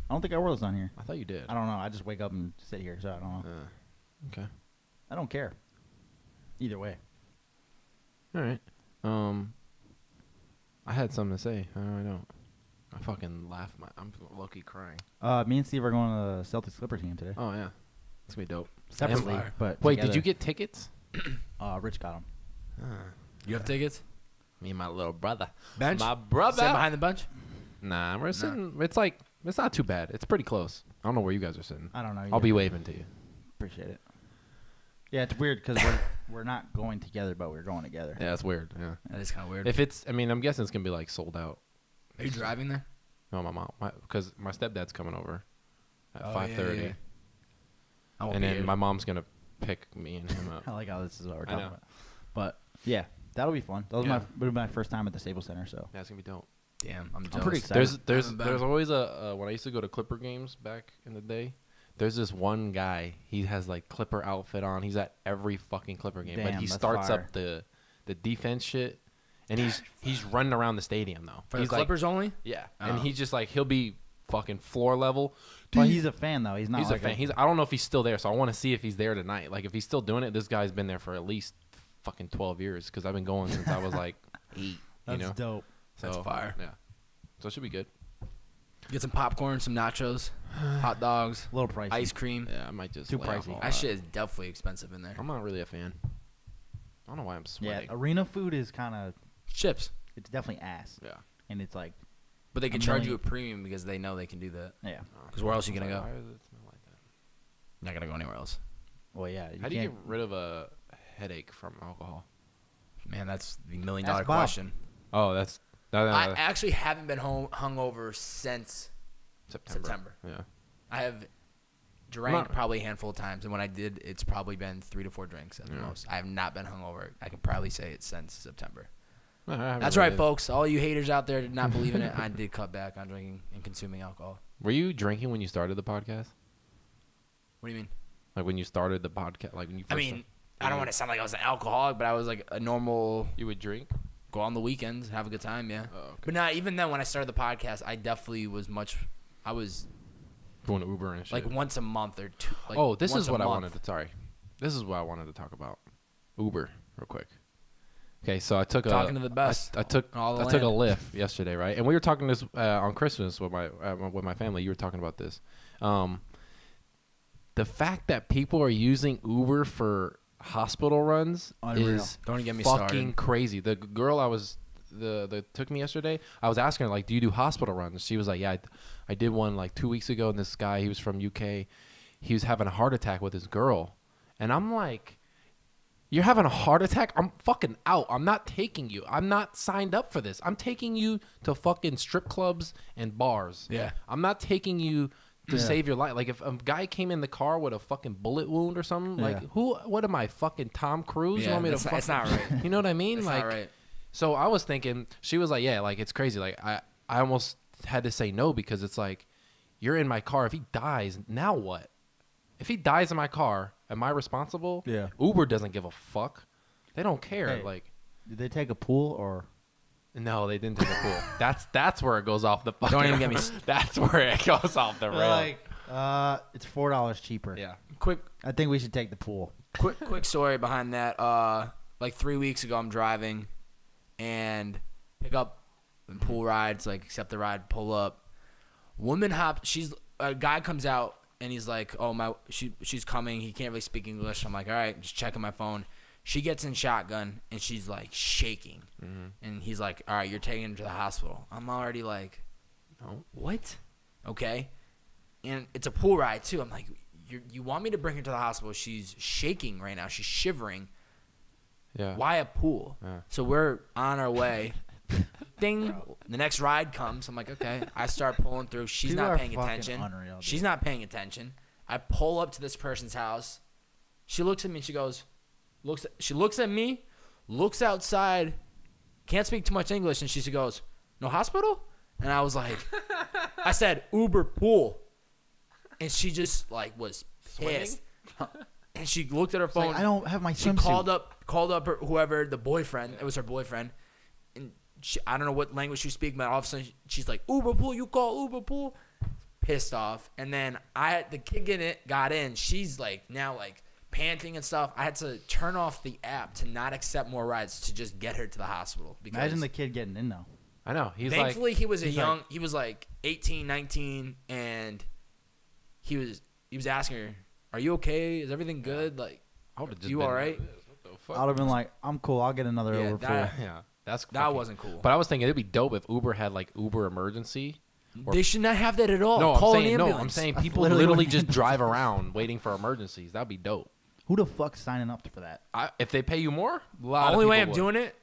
I don't think I wore this on here. I thought you did. I don't know. I just wake up and sit here, so I don't know. Okay. I don't care. Either way. All right. I had something to say. I don't. I fucking laughed. I'm low-key crying. Me and Steve are going to the Celtics Clippers game today. Oh yeah, it's gonna be dope. Separately, fire. but Wait, together. did you get tickets? Rich got them. You have tickets? Me and my little brother. Bench? My brother. Sit behind the bench? Nah, we're sitting. It's like it's not too bad. It's pretty close. I don't know where you guys are sitting. I don't know. I'll be waving to you. Appreciate it. Yeah, it's weird because we're not going together, but we're going together. Yeah, that's weird. Yeah. That is kind of weird. If it's, I mean, I'm guessing it's gonna be like sold out. Are you driving there? No, my mom, because my stepdad's coming over at Oh, 5:30, yeah. I won't and be then here. my mom's gonna pick me and him I up. like how this is what we're I talking know. about. But yeah, that'll be fun. That was Yeah. my first time at the Staples Center, so Yeah, it's gonna be dope. Damn, I'm jealous. I'm pretty excited. There's always a when I used to go to Clipper games back in the day. There's this one guy. He has like Clipper outfit on. He's at every fucking Clipper game, but Damn, he that's starts fire. up the defense shit, and he's running around the stadium though. For he's the Clippers only? yeah, Oh. and he's just like he'll be fucking floor level. Well, he's a fan though. He's not. He's like a fan. I don't know if he's still there, so I want to see if he's there tonight. Like if he's still doing it, this guy's been there for at least fucking 12 years because I've been going since I was like 8. That's you know, dope. so, That's fire. Yeah, so it should be good. Get some popcorn, some nachos, hot dogs, A little pricey. ice cream. Yeah, I might just Too lay off pricey. all That shit is definitely expensive in there. I'm not really a fan. I don't know why I'm Yeah, sweating. arena food is kind of, Chips. it's definitely ass. Yeah. And it's like, But they can A charge million- you a premium because they know they can do that. yeah. 'Cause where else are you I was gonna like, go? Why does it smell like that? Not gonna go anywhere else. Well, yeah. How do you get rid of a headache from alcohol? Man, that's the $1 million Bob. question. Oh, that's I actually haven't been hungover since September. Yeah. I have drank probably a handful of times, and when I did, it's probably been 3 to 4 drinks at the most. I have not been hungover. I can probably say it since September. That's right, folks. All you haters out there did not believe in it. I did cut back on drinking and consuming alcohol. Were you drinking when you started the podcast? What do you mean? Like when you started the podcast? Like when you first I don't want to sound like I was an alcoholic, but I was like a normal, you would drink? go on the weekends, have a good time, yeah. Oh, okay. But not even then when I started the podcast, I definitely was I was Going to Uber and shit. like once a month or two. Like this once is a what I month. wanted to. Sorry, this is what I wanted to talk about. Uber, real quick. Okay, so I took Talking to the best. I took in all the I took a land. Lyft yesterday, right? And we were talking this on Christmas with my family. You were talking about this. The fact that people are using Uber for hospital runs Unreal. is Don't get me fucking started. crazy. The girl that took me yesterday, I was asking her, like, do you do hospital runs? She was like, yeah, I did one like 2 weeks ago, and this guy, he was from UK, he was having a heart attack with his girl. And I'm like, you're having a heart attack? I'm fucking out. I'm not taking you. I'm not signed up for this. I'm taking you to fucking strip clubs and bars. Yeah. I'm not taking you to Yeah. save your life. Like, if a guy came in the car with a fucking bullet wound or something, Yeah. like, what am I, fucking Tom Cruise? You Yeah, want me to that's not- it's fucking- not right. You know what I mean? That's like, not right. so I was thinking, she was like, yeah, like, it's crazy. Like, I almost had to say no because it's like, you're in my car. If he dies, now what? If he dies in my car, am I responsible? Yeah. Uber doesn't give a fuck. They don't care. Hey. Like, Did they take a pool or? no, they didn't take a pool. That's where it goes off the fucking. Don't even get me That's where it goes off the rail. It's $4 cheaper. yeah. Quick I think we should take the pool. quick story behind that. Like 3 weeks ago, I'm driving and pick up and pool rides, like accept the ride, pull up. Woman a guy comes out and he's like, oh she's coming. He can't really speak English. I'm like, all right, just checking my phone. She gets in shotgun and she's like shaking, and he's like, all right, you're taking her to the hospital. I'm already like, No. what? Okay, and it's a pool ride too. I'm like, you want me to bring her to the hospital? She's shaking right now. She's shivering. Yeah. Why a pool? Yeah. So we're on our way. Ding. The next ride comes. I'm like, okay. I start pulling through. She's People not are paying fucking attention. unreal, dude. She's not paying attention. I pull up to this person's house. She looks at me and she goes, she looks at me, looks outside, can't speak too much English, and she goes, no hospital? And I was like, I said, Uber pool. And she just like was pissed. And she looked at her It's phone. like, I don't have my She swimsuit. called up whoever, the boyfriend. It was her boyfriend. And I don't know what language she was speaking, but all of a sudden she's like, Uber pool, you call Uber pool? Pissed off. And then the kid got in. She's like now like panting and stuff. I had to turn off the app to not accept more rides to just get her to the hospital. Because Imagine the kid getting in though. I know. He's thankfully like, he was like- he was like 18, 19, and he was asking her, are you okay? Is everything good? Like, I would've just you been all like right? this. What the fuck? I would have been like, I'm cool. I'll get another Yeah, Uber pool. Yeah. That's that fucking- wasn't cool. But I was thinking it'd be dope if Uber had like Uber emergency. Or- They should not have that at all. No, Call I'm saying an no. ambulance. I'm saying That's people literally literally what- just drive around waiting for emergencies. That'd be dope. Who the fuck's signing up for that? If they pay you more, a lot Only of way people I'm would. doing it.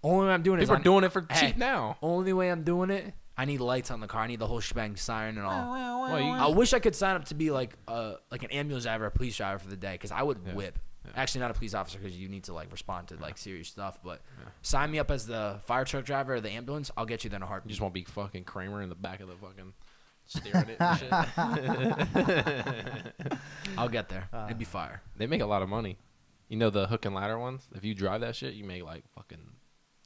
Only way I'm doing it. People is are doing it for Hey. cheap now. Only way I'm doing it. I need lights on the car. I need the whole shebang, siren and all. Well, you- I wish I could sign up to be like an ambulance driver, a police driver for the day, because I would Yeah. whip. Yeah. Actually, not a police officer, because you need to like respond to like serious stuff. But sign me up as the fire truck driver or the ambulance. I'll get you there in a You heartbeat. just won't be fucking Kramer in the back of the fucking staring at it and shit. I'll get there. It'd be fire. They make a lot of money. You know the hook and ladder ones? If you drive that shit, you make like fucking,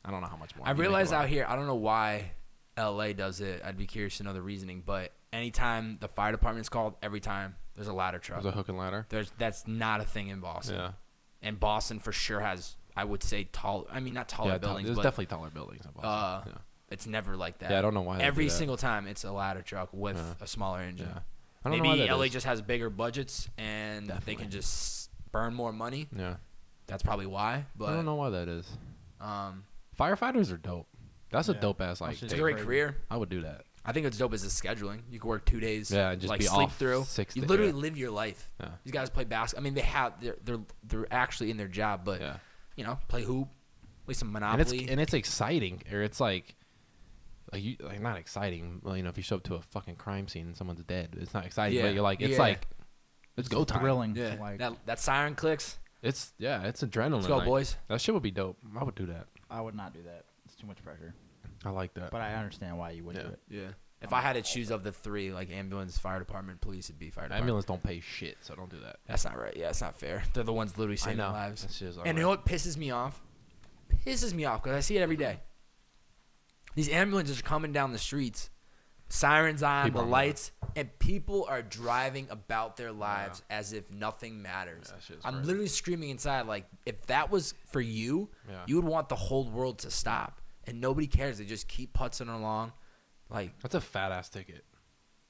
I don't know how much more. I You make a realize lot. out here, I don't know why LA does it. I'd be curious to know the reasoning. But anytime the fire department's called, every time there's a ladder truck. There's a hook and ladder. That's not a thing in Boston. Yeah. And Boston for sure has I would say tall. I mean, not taller buildings, There's but definitely taller buildings. it's never like that. Yeah, I don't know why. Every single time, it's a ladder truck with a smaller engine. Yeah. I don't know why Maybe that LA is. just has bigger budgets and they can just burn more money. Yeah. That's probably why. But I don't know why that is. Um, Firefighters are dope. That's a dope ass like. It's it's a great career. I would do that. I think what's dope is the scheduling. You can work 2 days. Yeah, and just like be sleep off through. 6 You days. literally live your life. Yeah. These guys play basketball. I mean, they're actually in their job, but Yeah. you know, play hoop, play some And Monopoly. it's exciting, or it's like you like not exciting. Well, you know, if you show up to a fucking crime scene and someone's dead, it's not exciting. Yeah. But you're like, it's Yeah. like, let's go time. Thrilling. yeah, Like, that siren clicks. It's adrenaline. Let's go, like, boys. That shit would be dope. I would do that. I would not do that. It's too much pressure. I like that. But I understand why you would do it. Yeah. If I had to choose of the 3, like ambulance, fire department, police, it'd be fire department. Ambulance don't pay shit, so don't do that. That's not right. Yeah, it's not fair. They're the ones literally saving lives. That shit is And you know what pisses me off? Pisses me off because I see it every day. These ambulances are coming down the streets, sirens on, People the are lights, and people are driving about their lives as if nothing matters. Yeah, that shit's I'm crazy. literally screaming inside, like, if that was for you, Yeah. you would want the whole world to stop. And nobody cares. They just keep putzing along. Like, That's a fat ass ticket.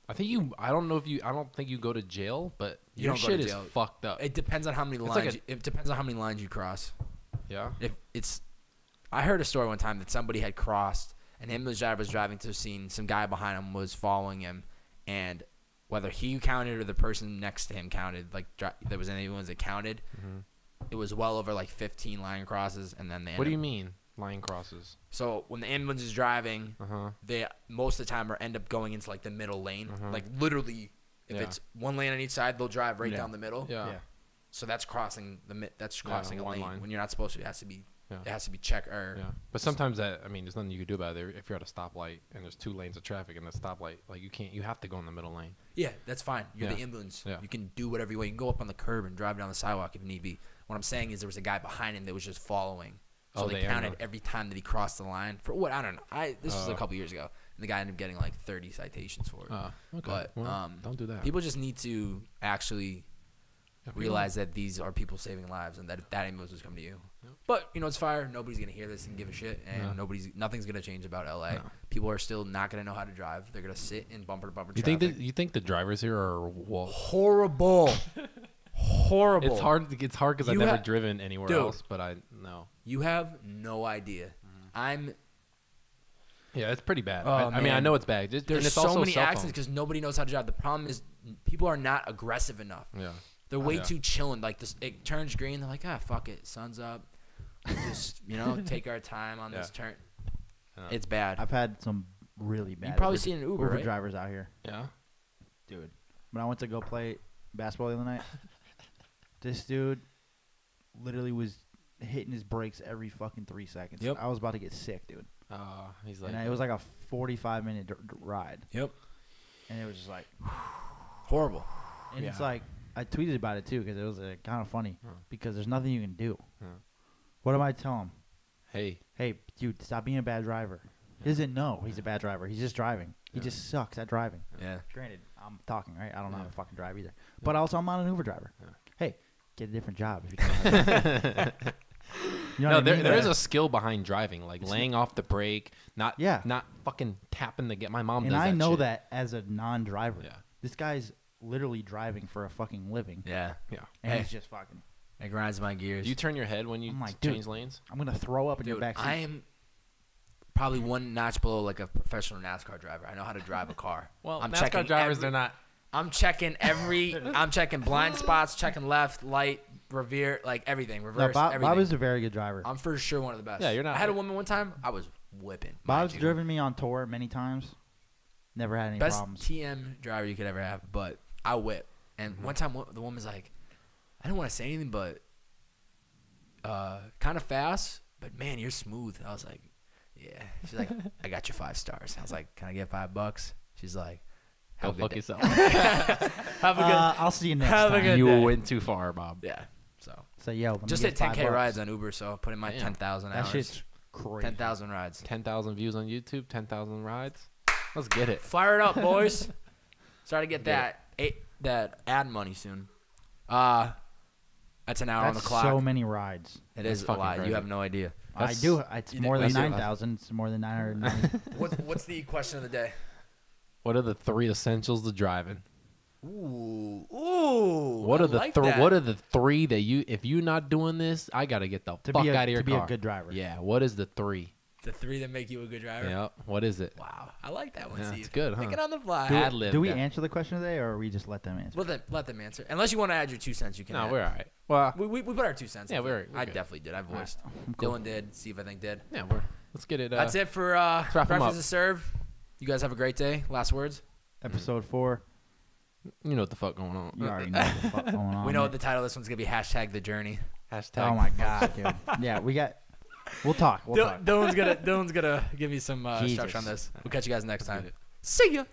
I don't think you go to jail, but You your don't go to shit jail. is fucked up. it depends on how many like lines. It depends on how many lines you cross. Yeah. I heard a story one time that somebody had crossed. An ambulance driver was driving to a scene. Some guy behind him was following him, and whether he counted or the person next to him counted, like there was any ones that counted, it was well over like 15 line crosses, and then they. What do you mean line crosses? So when the ambulance is driving, Uh-huh. they most of the time end up going into like the middle lane, like literally. If Yeah. it's one lane on each side, they'll drive right Yeah. down the middle. Yeah. So that's crossing a one lane line. when you're not supposed to. It has to be. Yeah. It has to be check or. Yeah. But sometimes there's nothing you can do about it. If you're at a stoplight and there's 2 lanes of traffic and a stoplight, like you have to go in the middle lane. Yeah, that's fine. You're Yeah. the ambulance. Yeah. You can do whatever you want. You can go up on the curb and drive down the sidewalk if need be. What I'm saying is there was a guy behind him that was just following. So they counted every time that he crossed the line. For what? I don't know. This was a couple years ago. And the guy ended up getting like 30 citations for it. Okay. But Well, don't do that. people just need to actually realize that these are people saving lives and that if that ambulance was coming to you. Yep. But, you know, it's fire. Nobody's going to hear this and give a shit. And nothing's going to change about LA. No. People are still not going to know how to drive. They're going to sit in bumper to bumper You traffic. think the drivers here are Horrible. Horrible. It's hard because I've You never ha- driven anywhere Dude. else, but I know. You have no idea. Yeah, it's pretty bad. Oh, I mean, I man. know it's bad. And There's it's so also many cell accidents phones. because nobody knows how to drive. The problem is people are not aggressive enough. Yeah. They're way Yeah. too chilling. Like this, it turns green. They're like, fuck it, sun's up. Just take our time on this turn. Yeah. It's bad. I've had some really bad. You probably seen an Uber, right? drivers out here, Yeah. dude. When I went to go play basketball the other night, this dude literally was hitting his brakes every fucking 3 seconds. Yep. I was about to get sick, dude. He's like, And it was like a 45-minute ride, Yep. and it was just like, Horrible. and it's Yeah. like I tweeted about it too because it was kind of funny Huh. because there's nothing you can do. Huh. What am I telling him? hey, Hey, dude, stop being a bad driver. He doesn't know he's a bad driver. He's just driving. He Yeah. just sucks at driving. Yeah. Granted, I'm talking, right? I don't know how Yeah. to fucking drive either. But also, I'm not an Uber driver. Yeah. Hey, get a different job if you don't know how to drive. You know no, what I mean? there is a skill behind driving, like laying off the brake, not fucking tapping the get. My mom And does that I know shit. that as a non-driver. Yeah. This guy's literally driving for a fucking living. Yeah. Yeah. And Hey. he's just fucking, It grinds my gears. Do you turn your head when you I'm like, change dude, lanes? I'm going to throw up in your Dude, backseat. I am probably one notch below like a professional NASCAR driver. I know how to drive a car. Well, I'm NASCAR checking drivers, every- they're not. I'm checking I'm checking blind spots, checking left, light, rear, like everything, No, reverse, Bob everything. is a very good driver. I'm for sure one of the best. Yeah, you're not- I had a woman one time. I was whipping. Bob's mind you. driven me on tour many times. Never had any Best problems. TM driver you could ever have, but I whip. And one time the woman's like, I didn't want to say anything, but kind of fast, but man, you're smooth. I was like, yeah. She's like, I got you 5 stars. I was like, can I get $5? She's like, Go have a fuck good day. yourself. Have a good I'll see you next have a time. good You day. went too far, Bob. Yeah. So So, yo, let me just get hit 10K $5. rides on Uber, so put in my Damn. 10,000 That hours. shit's crazy. 10,000 rides. 10,000 views on YouTube, 10,000 rides. Let's get it. Fire it up, boys. Start to get Get that ad money soon. That's an hour on the That's clock. so many rides. It That's is a fucking lot. crazy. You have no idea. I do. It's more than that's it. 9,000. It's more than 990. What's the question of the day? What are the 3 essentials to driving? Ooh. What I are the like that. What are the 3 that you, if you're not doing this, I gotta get the fuck out of your to be car. a good driver. Yeah. What is the 3? The 3 that make you a good driver? Yeah. What is it? Wow. I like that one, Yeah, Steve. it's good, huh? Think it on the fly. Ad-lib Do we that. answer the question today, or we just let them answer? Well, then, let them answer. Unless you want to add your 2 cents, you can No, add. we're all right. Well, We put our 2 cents. Yeah, in. we're I good. definitely did. I voiced. I'm cool. Dylan did. Steve, I think, did. yeah, let's get it. That's it for wrap 'em Breakfast up. to Serve. You guys have a great day. Last words? Episode 4. You know what the fuck going on. You already know what the fuck going on. We know man. the title of this one's going to be # The Journey. Hashtag. Oh my god, dude. Yeah, we'll talk. We'll talk. Dylan's gonna give me some Jesus. structure on this. We'll catch you guys next time. it. See ya.